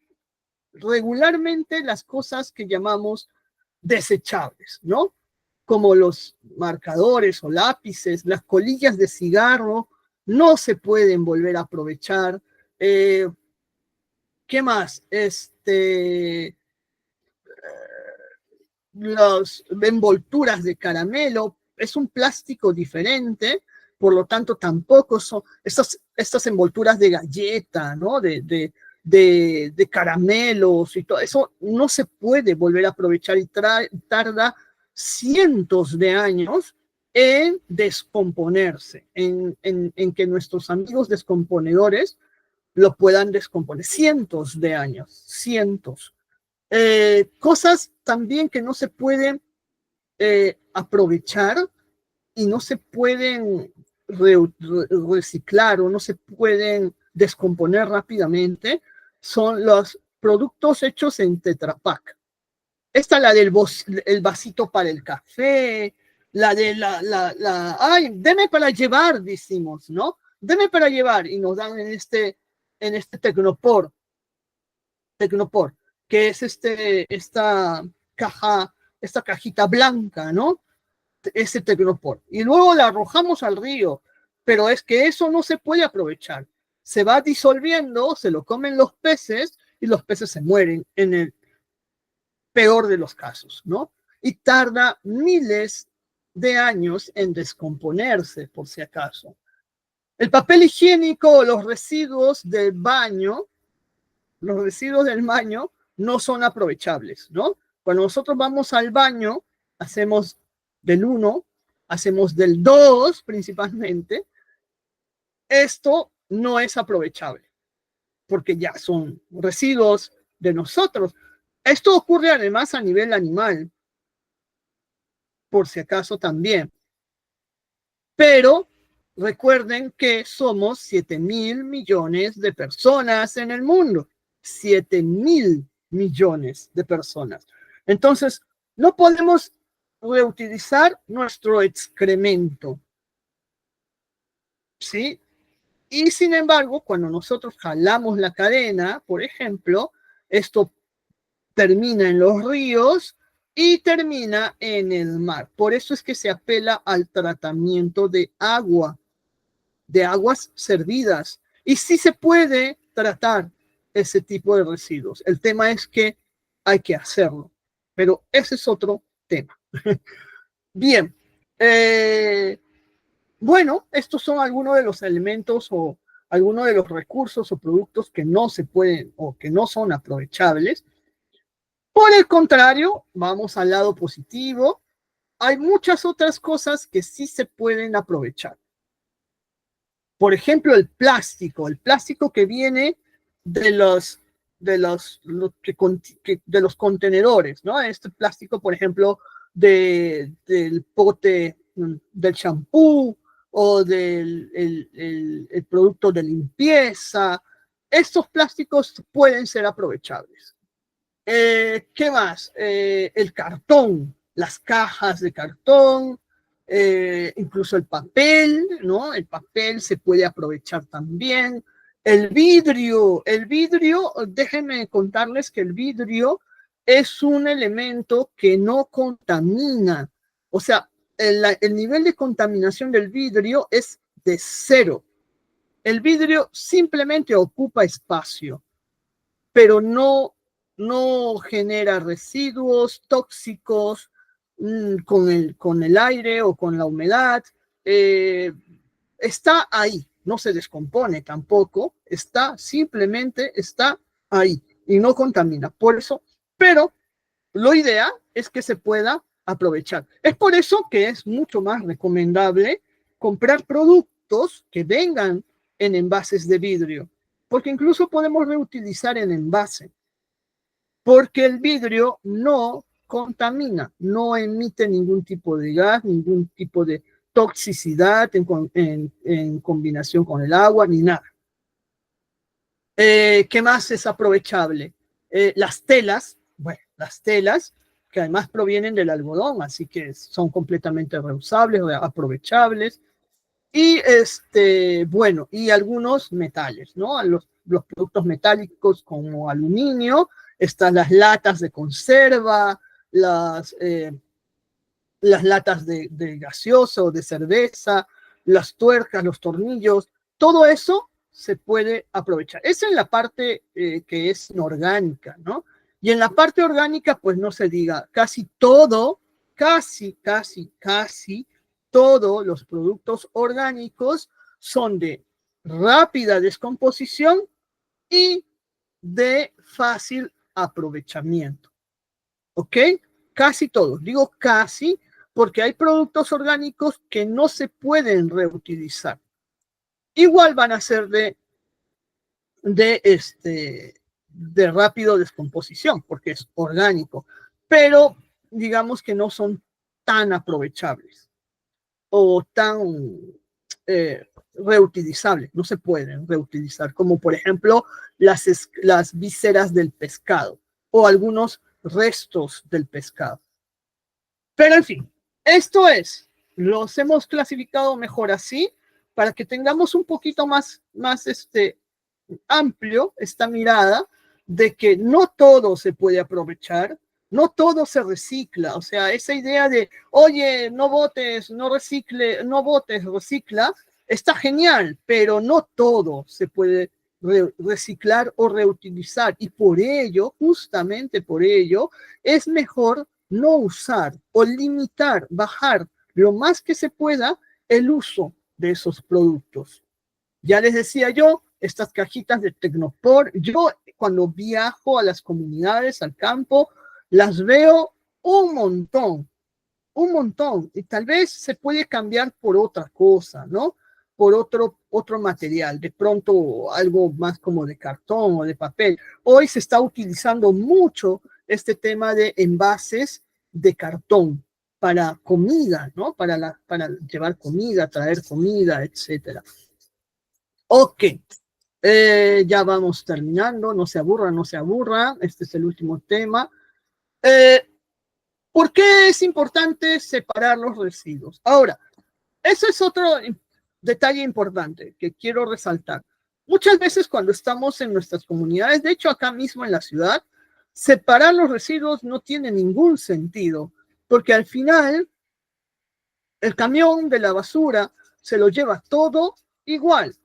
regularmente las cosas que llamamos desechables, ¿no? Como los marcadores o lápices, las colillas de cigarro, no se pueden volver a aprovechar. ¿Qué más? Las envolturas de caramelo, es un plástico diferente, por lo tanto tampoco son estas envolturas de galleta, ¿no? De caramelos y todo eso, no se puede volver a aprovechar y tarda cientos de años en descomponerse, en que nuestros amigos descomponedores lo puedan descomponer. Cientos de años, cientos. Cosas también que no se pueden aprovechar y no se pueden reciclar o no se pueden descomponer rápidamente son los productos hechos en Tetra Pak. Esta la del el vasito para el café, la de ay, deme para llevar, decimos, ¿no? Deme para llevar y nos dan en este Tecnopor, que es esta cajita blanca, ¿no? Ese Tecnopor. Y luego la arrojamos al río, pero es que eso no se puede aprovechar. Se va disolviendo, se lo comen los peces y los peces se mueren en el peor de los casos, ¿no? Y tarda miles de años en descomponerse, por si acaso. El papel higiénico, los residuos del baño, no son aprovechables, ¿no? Cuando nosotros vamos al baño, hacemos del 1, hacemos del 2 principalmente, esto no es aprovechable, porque ya son residuos de nosotros. Esto ocurre además a nivel animal, por si acaso también. Pero recuerden que somos 7.000 millones de personas en el mundo. 7.000 millones de personas. Entonces, no podemos reutilizar nuestro excremento. ¿Sí? Y sin embargo, cuando nosotros jalamos la cadena, por ejemplo, esto termina en los ríos y termina en el mar. Por eso es que se apela al tratamiento de agua, de aguas servidas. Y sí se puede tratar ese tipo de residuos. El tema es que hay que hacerlo. Pero ese es otro tema. Bien. Bueno, estos son algunos de los elementos o algunos de los recursos o productos que no se pueden o que no son aprovechables. Por el contrario, vamos al lado positivo. Hay muchas otras cosas que sí se pueden aprovechar. Por ejemplo, el plástico que viene de los contenedores, ¿no? Este plástico, por ejemplo, del pote del champú o del el producto de limpieza. Estos plásticos pueden ser aprovechables. ¿Qué más? El cartón, las cajas de cartón, incluso el papel, ¿no? El papel se puede aprovechar también. El vidrio, déjenme contarles que el vidrio es un elemento que no contamina. O sea, el nivel de contaminación del vidrio es de 0. El vidrio simplemente ocupa espacio, pero no genera residuos tóxicos con el aire o con la humedad. Está ahí, no se descompone tampoco, simplemente está ahí y no contamina. Por eso, pero lo ideal es que se pueda aprovechar. Es por eso que es mucho más recomendable comprar productos que vengan en envases de vidrio, porque incluso podemos reutilizar el envase, porque el vidrio no contamina, no emite ningún tipo de gas, ningún tipo de toxicidad en combinación con el agua, ni nada. ¿Qué más es aprovechable? Las telas, bueno, las telas, que además provienen del algodón, así que son completamente reusables, aprovechables. Y bueno, y algunos metales, ¿no? Los productos metálicos como aluminio, están las latas de conserva, las latas de gaseosa o de cerveza, las tuercas, los tornillos, todo eso se puede aprovechar. Esa es la parte que es inorgánica, ¿no? Y en la parte orgánica, pues no se diga, casi todo, casi todos los productos orgánicos son de rápida descomposición y de fácil aprovechamiento. ¿Ok? Casi todos. Digo casi porque hay productos orgánicos que no se pueden reutilizar. Igual van a ser de rápido descomposición, porque es orgánico, pero digamos que no son tan aprovechables o tan reutilizables, no se pueden reutilizar, como por ejemplo las vísceras del pescado o algunos restos del pescado. Pero en fin, esto es, los hemos clasificado mejor así, para que tengamos un poquito más amplio esta mirada de que no todo se puede aprovechar, no todo se recicla. O sea, esa idea de, oye, no botes, no recicle, no botes, recicla, está genial, pero no todo se puede reciclar o reutilizar. Y por ello, justamente por ello, es mejor no usar o limitar, bajar lo más que se pueda el uso de esos productos. Ya les decía yo, estas cajitas de Tecnopor, yo cuando viajo a las comunidades, al campo, las veo un montón, y tal vez se puede cambiar por otra cosa, ¿no? Por otro material, de pronto algo más como de cartón o de papel. Hoy se está utilizando mucho este tema de envases de cartón para comida, ¿no? Para llevar comida, traer comida, etcétera. Ok, ya vamos terminando, no se aburra, este es el último tema. ¿Por qué es importante separar los residuos? Ahora, eso es otro detalle importante que quiero resaltar. Muchas veces cuando estamos en nuestras comunidades, de hecho acá mismo en la ciudad, separar los residuos no tiene ningún sentido, porque al final el camión de la basura se lo lleva todo igual.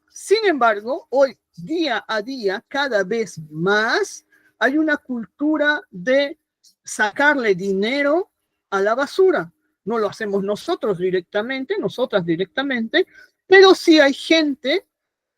Sin embargo, hoy, día a día, cada vez más, hay una cultura de sacarle dinero a la basura. No lo hacemos nosotras directamente, pero sí hay gente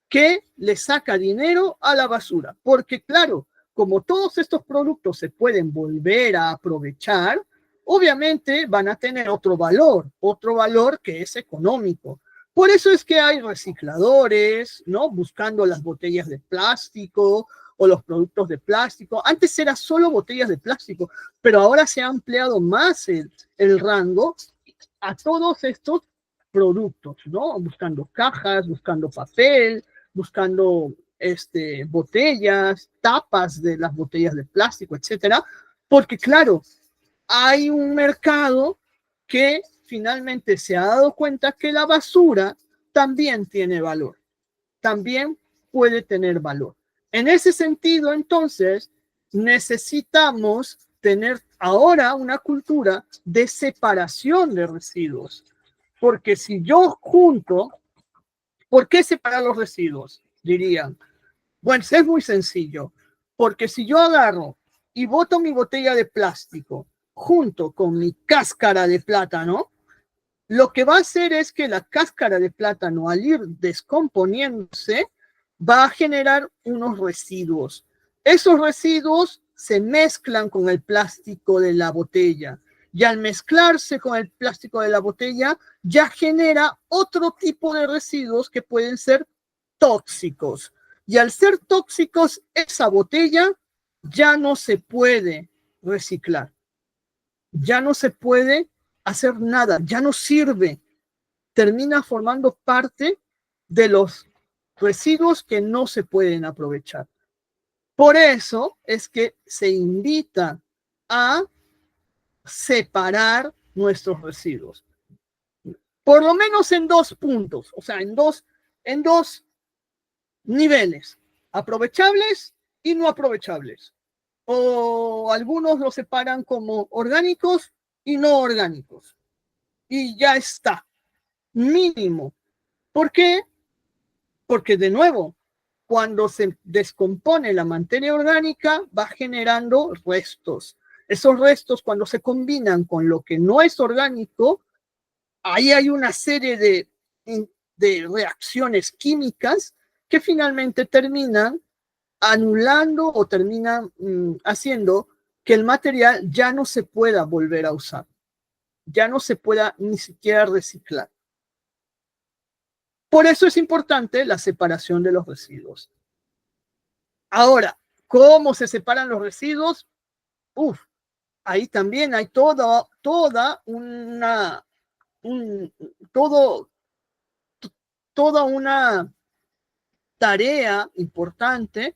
que le saca dinero a la basura. Porque claro, como todos estos productos se pueden volver a aprovechar, obviamente van a tener otro valor que es económico. Por eso es que hay recicladores, ¿no? Buscando las botellas de plástico o los productos de plástico. Antes era solo botellas de plástico, pero ahora se ha ampliado más el rango a todos estos productos, ¿no? Buscando cajas, buscando papel, buscando botellas, tapas de las botellas de plástico, etcétera, porque claro, hay un mercado que finalmente se ha dado cuenta que la basura también tiene valor, también puede tener valor. En ese sentido, entonces, necesitamos tener ahora una cultura de separación de residuos, porque si yo junto, ¿por qué separar los residuos? Dirían. Bueno, es muy sencillo, porque si yo agarro y boto mi botella de plástico junto con mi cáscara de plátano, lo que va a hacer es que la cáscara de plátano, al ir descomponiéndose, va a generar unos residuos. Esos residuos se mezclan con el plástico de la botella y al mezclarse con el plástico de la botella ya genera otro tipo de residuos que pueden ser tóxicos. Y al ser tóxicos, esa botella ya no se puede reciclar. ya no se puede hacer nada, ya no sirve, termina formando parte de los residuos que no se pueden aprovechar. Por eso es que se invita a separar nuestros residuos. Por lo menos en dos puntos, o sea, en dos niveles, aprovechables y no aprovechables. O algunos los separan como orgánicos y no orgánicos. Y ya está, mínimo. ¿Por qué? Porque de nuevo, cuando se descompone la materia orgánica, va generando restos. Esos restos, cuando se combinan con lo que no es orgánico, ahí hay una serie de reacciones químicas que finalmente terminan anulando o terminan haciendo que el material ya no se pueda volver a usar, ya no se pueda ni siquiera reciclar. Por eso es importante la separación de los residuos. Ahora, ¿cómo se separan los residuos? Ahí también hay toda una tarea importante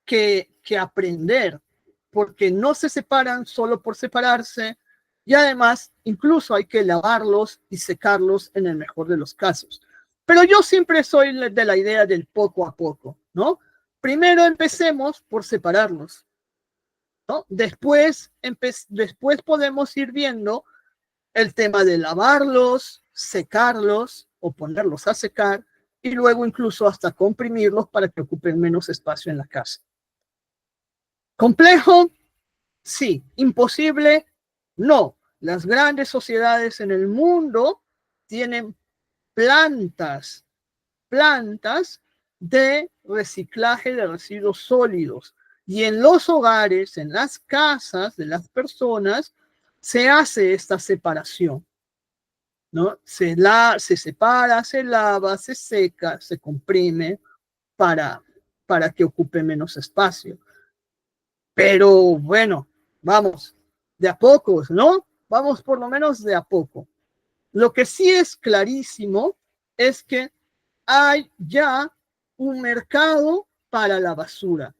que aprender, porque no se separan solo por separarse y además incluso hay que lavarlos y secarlos en el mejor de los casos. Pero yo siempre soy de la idea del poco a poco, ¿no? Primero empecemos por separarlos, ¿no? Después podemos ir viendo el tema de lavarlos, secarlos o ponerlos a secar y luego incluso hasta comprimirlos para que ocupen menos espacio en la casa. ¿Complejo? Sí. ¿Imposible? No. Las grandes sociedades en el mundo tienen plantas de reciclaje de residuos sólidos. Y en los hogares, en las casas de las personas, se hace esta separación, ¿no? Se separa, se lava, se seca, se comprime para que ocupe menos espacio. Pero bueno, vamos, de a pocos, ¿no? Vamos por lo menos de a poco. Lo que sí es clarísimo es que hay ya un mercado para la basura.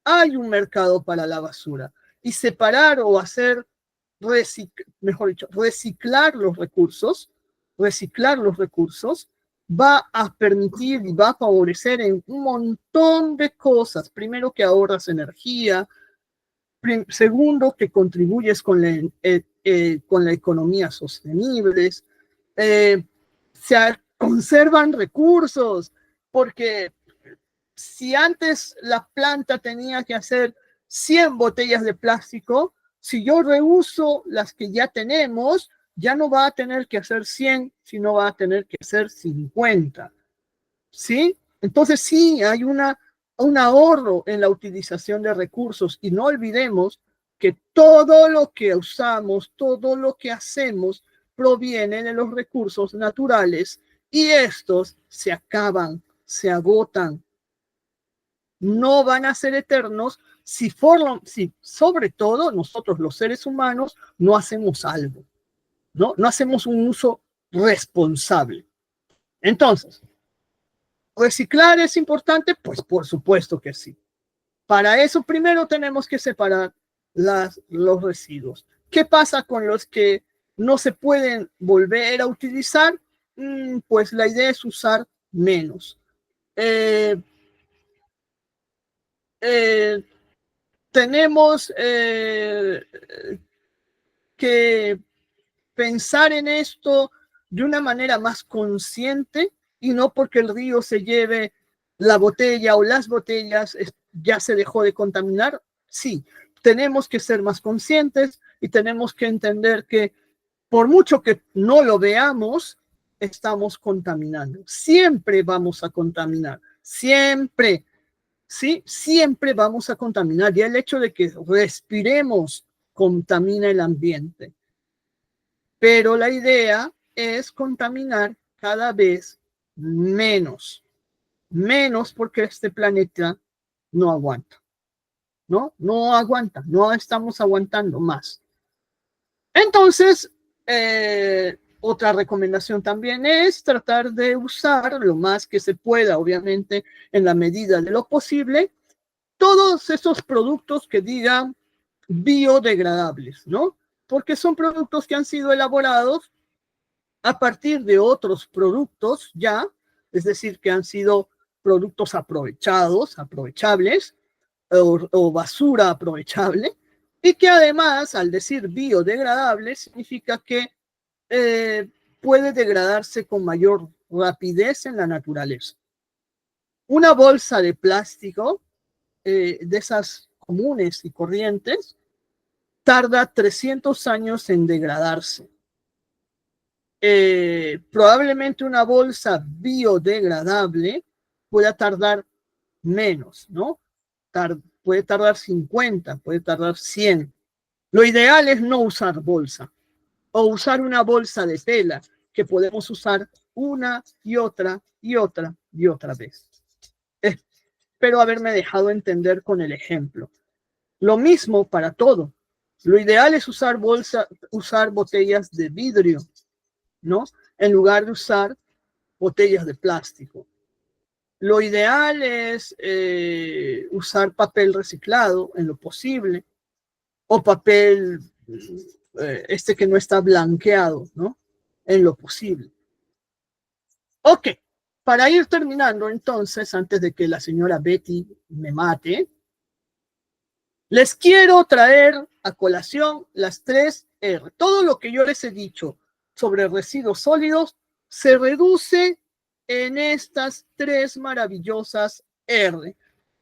Hay un mercado para la basura. Y separar o hacer, reciclar los recursos va a permitir y va a favorecer en un montón de cosas. Primero, que ahorras energía. Segundo, que contribuyes con la economía sostenible. Se conservan recursos, porque si antes la planta tenía que hacer 100 botellas de plástico, si yo reuso las que ya tenemos, ya no va a tener que hacer 100, sino va a tener que hacer 50. ¿Sí? Entonces sí, hay un ahorro en la utilización de recursos y no olvidemos que todo lo que usamos, todo lo que hacemos proviene de los recursos naturales y estos se acaban, se agotan. No van a ser eternos si sobre todo nosotros los seres humanos no hacemos algo, ¿no? No hacemos un uso responsable. Entonces, ¿reciclar es importante? Pues por supuesto que sí. Para eso primero tenemos que separar los residuos. ¿Qué pasa con los que no se pueden volver a utilizar? Pues la idea es usar menos. Tenemos que pensar en esto de una manera más consciente y no porque el río se lleve la botella o las botellas ya se dejó de contaminar. Sí, tenemos que ser más conscientes y tenemos que entender que por mucho que no lo veamos, estamos contaminando. Siempre vamos a contaminar, siempre. ¿Sí? Siempre vamos a contaminar. Y el hecho de que respiremos contamina el ambiente. Pero la idea es contaminar cada vez menos. Menos porque este planeta no aguanta. ¿No? No aguanta. No estamos aguantando más. Entonces, otra recomendación también es tratar de usar lo más que se pueda, obviamente, en la medida de lo posible, todos esos productos que digan biodegradables, ¿no? Porque son productos que han sido elaborados a partir de otros productos ya, es decir, que han sido productos aprovechables, o basura aprovechable, y que además, al decir biodegradable, significa que puede degradarse con mayor rapidez en la naturaleza. Una bolsa de plástico, de esas comunes y corrientes, tarda 300 años en degradarse. Probablemente una bolsa biodegradable pueda tardar menos, ¿no? Puede tardar 50, puede tardar 100. Lo ideal es no usar bolsa, o usar una bolsa de tela que podemos usar una y otra y otra y otra vez. Espero haberme dejado entender con el ejemplo. Lo mismo para todo. Lo ideal es usar botellas de vidrio, ¿no? En lugar de usar botellas de plástico. Lo ideal es usar papel reciclado en lo posible, o papel que no está blanqueado, ¿no? En lo posible. Ok, para ir terminando entonces, antes de que la señora Betty me mate, les quiero traer a colación las 3 R. Todo lo que yo les he dicho sobre residuos sólidos se reduce en estas 3 maravillosas R.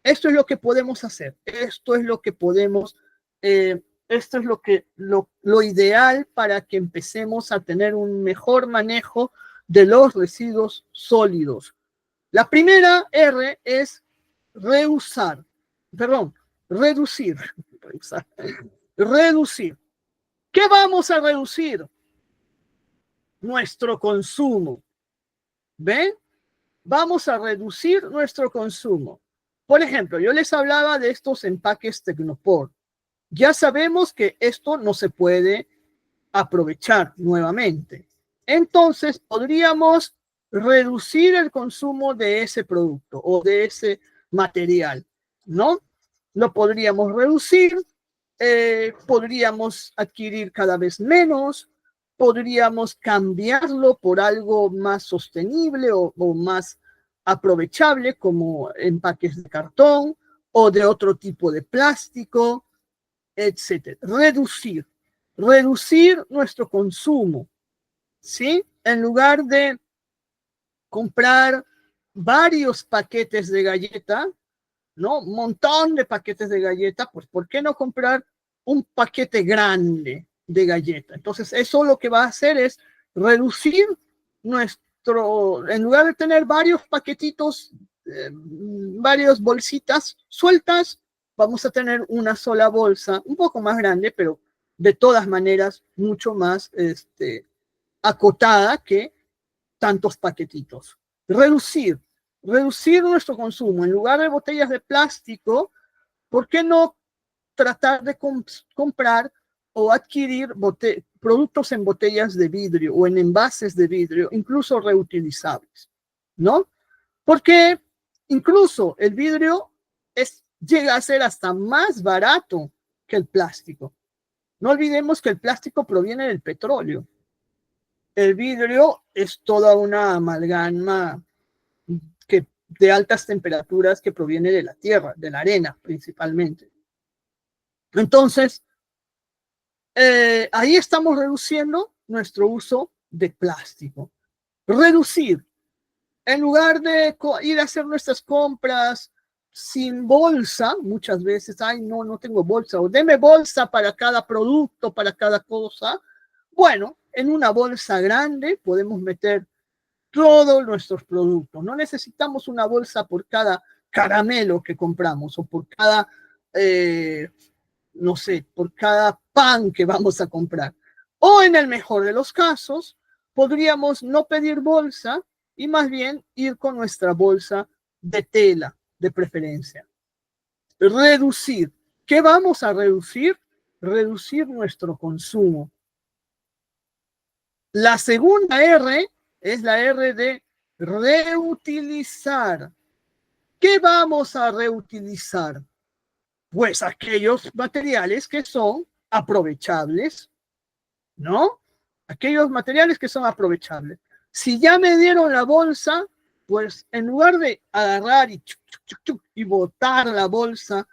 Esto es lo que podemos hacer. Esto es lo que podemos, esto es lo ideal para que empecemos a tener un mejor manejo de los residuos sólidos. La primera R es reducir. Reducir. ¿Qué vamos a reducir? Nuestro consumo. ¿Ven? Vamos a reducir nuestro consumo. Por ejemplo, yo les hablaba de estos empaques Tecnopor. Ya sabemos que esto no se puede aprovechar nuevamente. Entonces, podríamos reducir el consumo de ese producto o de ese material, ¿no? Lo podríamos reducir, podríamos adquirir cada vez menos, podríamos cambiarlo por algo más sostenible o más aprovechable, como empaques de cartón o de otro tipo de plástico, etc. Reducir nuestro consumo, ¿sí? En lugar de comprar varios paquetes de galleta, ¿no? Un montón de paquetes de galleta, pues ¿por qué no comprar un paquete grande de galleta? Entonces, eso lo que va a hacer es reducir en lugar de tener varios paquetitos, varias bolsitas sueltas, vamos a tener una sola bolsa, un poco más grande, pero de todas maneras mucho más acotada que tantos paquetitos. Reducir nuestro consumo. En lugar de botellas de plástico, ¿por qué no tratar de comprar o adquirir productos en botellas de vidrio o en envases de vidrio, incluso reutilizables, ¿no? Porque incluso el vidrio llega a ser hasta más barato que el plástico. No olvidemos que el plástico proviene del petróleo. El vidrio es toda una amalgama de altas temperaturas que proviene de la tierra, de la arena principalmente. Entonces, ahí estamos reduciendo nuestro uso de plástico. Reducir. En lugar de ir a hacer nuestras compras sin bolsa, muchas veces, ay, no tengo bolsa, o deme bolsa para cada producto, para cada cosa. Bueno, en una bolsa grande podemos meter todos nuestros productos. No necesitamos una bolsa por cada caramelo que compramos o por cada, no sé, por cada pan que vamos a comprar. O en el mejor de los casos, podríamos no pedir bolsa y más bien ir con nuestra bolsa de tela, de preferencia. Reducir. ¿Qué vamos a reducir? Reducir nuestro consumo. La segunda R es la R de reutilizar. ¿Qué vamos a reutilizar? Pues aquellos materiales que son aprovechables, ¿no? Aquellos materiales que son aprovechables. Si ya me dieron la bolsa, pues en lugar de agarrar y botar la bolsa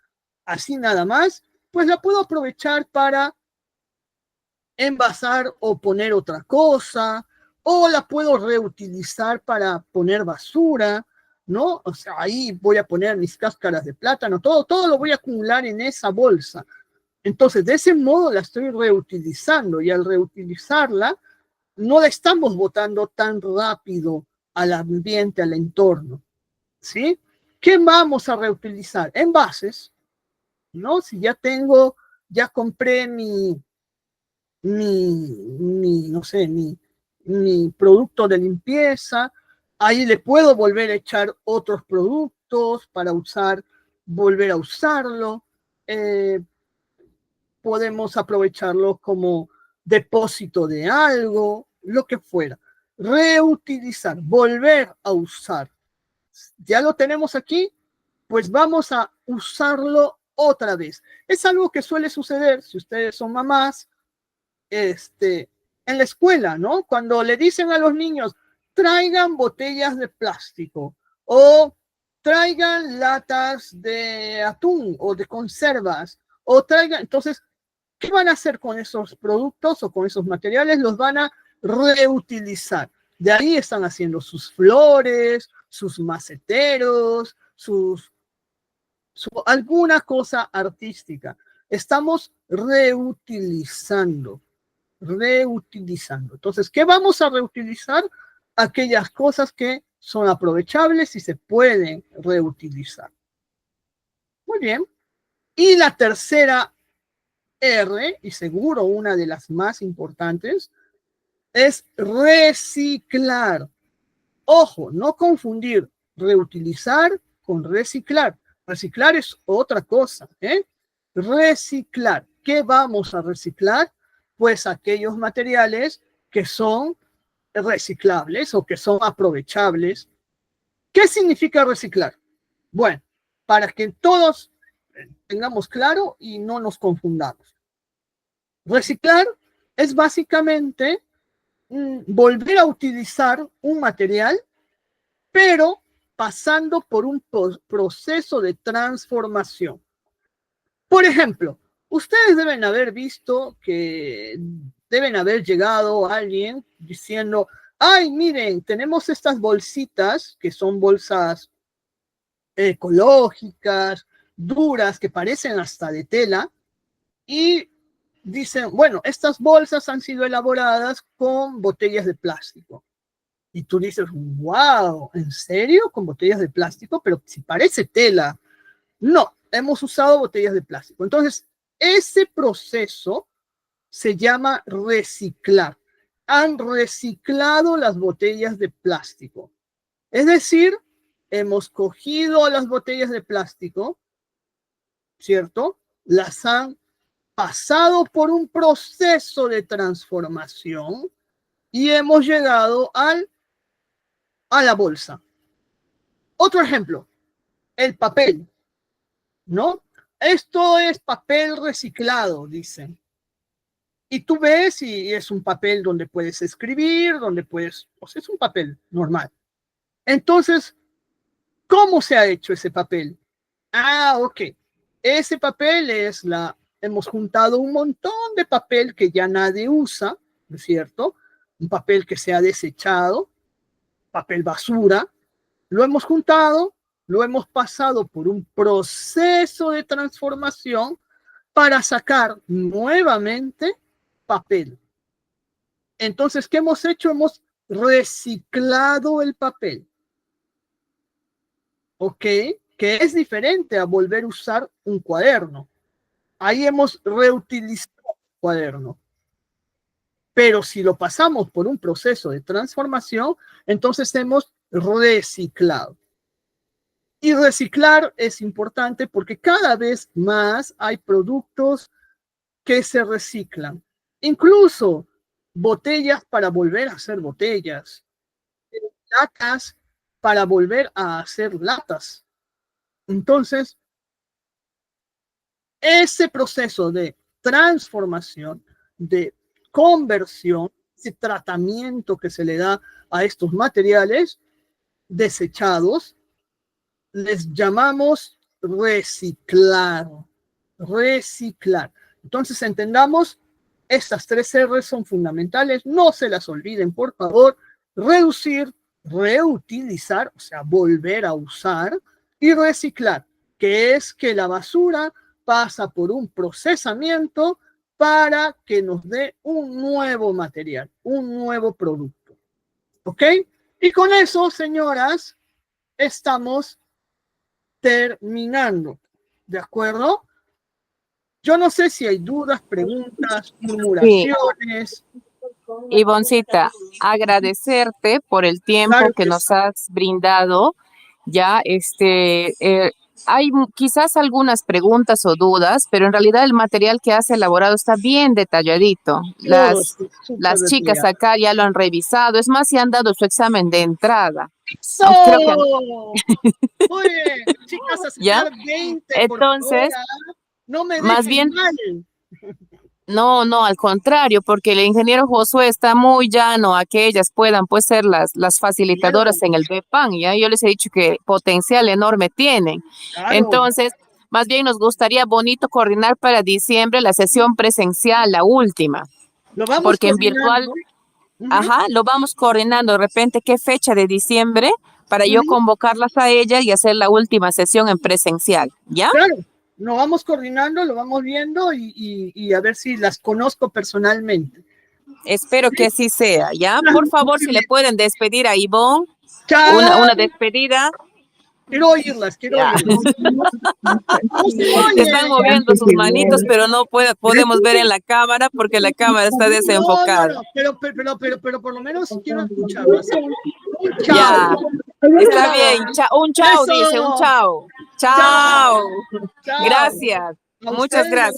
así nada más, pues la puedo aprovechar para envasar o poner otra cosa, o la puedo reutilizar para poner basura, ¿no? O sea, ahí voy a poner mis cáscaras de plátano, todo lo voy a acumular en esa bolsa. Entonces, de ese modo la estoy reutilizando y al reutilizarla, no la estamos botando tan rápido al ambiente, al entorno, ¿sí? ¿Qué vamos a reutilizar? Envases, ¿no? Si ya compré no sé, mi producto de limpieza, ahí le puedo volver a echar otros productos para volver a usarlo. Podemos aprovecharlo como depósito de algo, lo que fuera. Reutilizar, volver a usar. Ya lo tenemos aquí, pues vamos a usarlo otra vez. Es algo que suele suceder si ustedes son mamás, en la escuela, ¿no? Cuando le dicen a los niños, traigan botellas de plástico o traigan latas de atún o de conservas o traigan, entonces, ¿qué van a hacer con esos productos o con esos materiales? Los van a reutilizar. De ahí están haciendo sus flores, sus maceteros, alguna cosa artística. Estamos reutilizando. Entonces, ¿qué vamos a reutilizar? Aquellas cosas que son aprovechables y se pueden reutilizar. Muy bien. Y la tercera R, y seguro una de las más importantes, es reciclar. Ojo, no confundir reutilizar con reciclar. Reciclar es otra cosa, ¿eh? Reciclar. ¿Qué vamos a reciclar? Pues aquellos materiales que son reciclables o que son aprovechables. ¿Qué significa reciclar? Bueno, para que todos tengamos claro y no nos confundamos. Reciclar es básicamente volver a utilizar un material, pero pasando por un proceso de transformación. Por ejemplo, ustedes deben haber visto que deben haber llegado a alguien diciendo, ay, miren, tenemos estas bolsitas que son bolsas ecológicas, duras, que parecen hasta de tela, y dicen, bueno, estas bolsas han sido elaboradas con botellas de plástico. Y tú dices, wow, ¿en serio? ¿Con botellas de plástico? Pero si parece tela. No, hemos usado botellas de plástico. Entonces, ese proceso se llama reciclar. Han reciclado las botellas de plástico. Es decir, hemos cogido las botellas de plástico, ¿cierto? Las han pasado por un proceso de transformación y hemos llegado a la bolsa. Otro ejemplo, el papel, ¿no? Esto es papel reciclado, dicen. Y tú ves y es un papel donde puedes escribir, o sea, es un papel normal. Entonces, ¿cómo se ha hecho ese papel? Ah, ok. Ese papel hemos juntado un montón de papel que ya nadie usa, ¿no es cierto? Un papel que se ha desechado, papel basura, lo hemos juntado, lo hemos pasado por un proceso de transformación para sacar nuevamente papel. Entonces, ¿qué hemos hecho? Hemos reciclado el papel. ¿Ok? Que es diferente a volver a usar un cuaderno. Ahí hemos reutilizado el cuaderno. Pero si lo pasamos por un proceso de transformación, entonces hemos reciclado. Y reciclar es importante porque cada vez más hay productos que se reciclan. Incluso botellas para volver a hacer botellas, latas para volver a hacer latas. Entonces, ese proceso de transformación, de conversión, ese tratamiento que se le da a estos materiales desechados, les llamamos reciclar. Reciclar. Entonces, entendamos, estas 3 R son fundamentales, no se las olviden, por favor. Reducir, reutilizar, o sea, volver a usar, y reciclar, que es que la basura pasa por un procesamiento para que nos dé un nuevo material, un nuevo producto. ¿Ok? Y con eso, señoras, estamos terminando. ¿De acuerdo? Yo no sé si hay dudas, preguntas, murmuraciones. Ivoncita, agradecerte por el tiempo Claro que que nos sí. has brindado. Ya, hay quizás algunas preguntas o dudas, pero en realidad el material que has elaborado está bien detalladito. Todo Las súper chicas detallado. acá ya lo han revisado, es más, y han dado su examen de entrada. ¡Eso! Creo que Muy bien, chicas, a ya. sacar 20, por favor. Entonces, No me más dejen bien, mal. no, al contrario, porque el ingeniero Josué está muy llano a que ellas puedan pues ser las facilitadoras en el BEPAN, ya yo les he dicho que potencial enorme tienen. Claro. Entonces, más bien nos gustaría bonito coordinar para diciembre la sesión presencial, la última, Lo vamos porque en coordinando. virtual, ajá, lo vamos coordinando de repente qué fecha de diciembre para yo convocarlas a ellas y hacer la última sesión en presencial, ¿ya? Claro, lo vamos coordinando, lo vamos viendo y a ver si las conozco personalmente. Espero que así sea, ¿ya? Por favor, si le pueden despedir a Ivonne, ¡Chao! una despedida. Quiero oírlas, quiero Ya. oírlas. No se Están oye. moviendo sus manitos, pero no podemos ver en la cámara porque la cámara está desenfocada. No, pero por lo menos quiero escucharlas. Un Ya, chao. está bien. Un chao, Eso. dice, un chao. Chao. Chao. Chao. Gracias. A Muchas ustedes. gracias.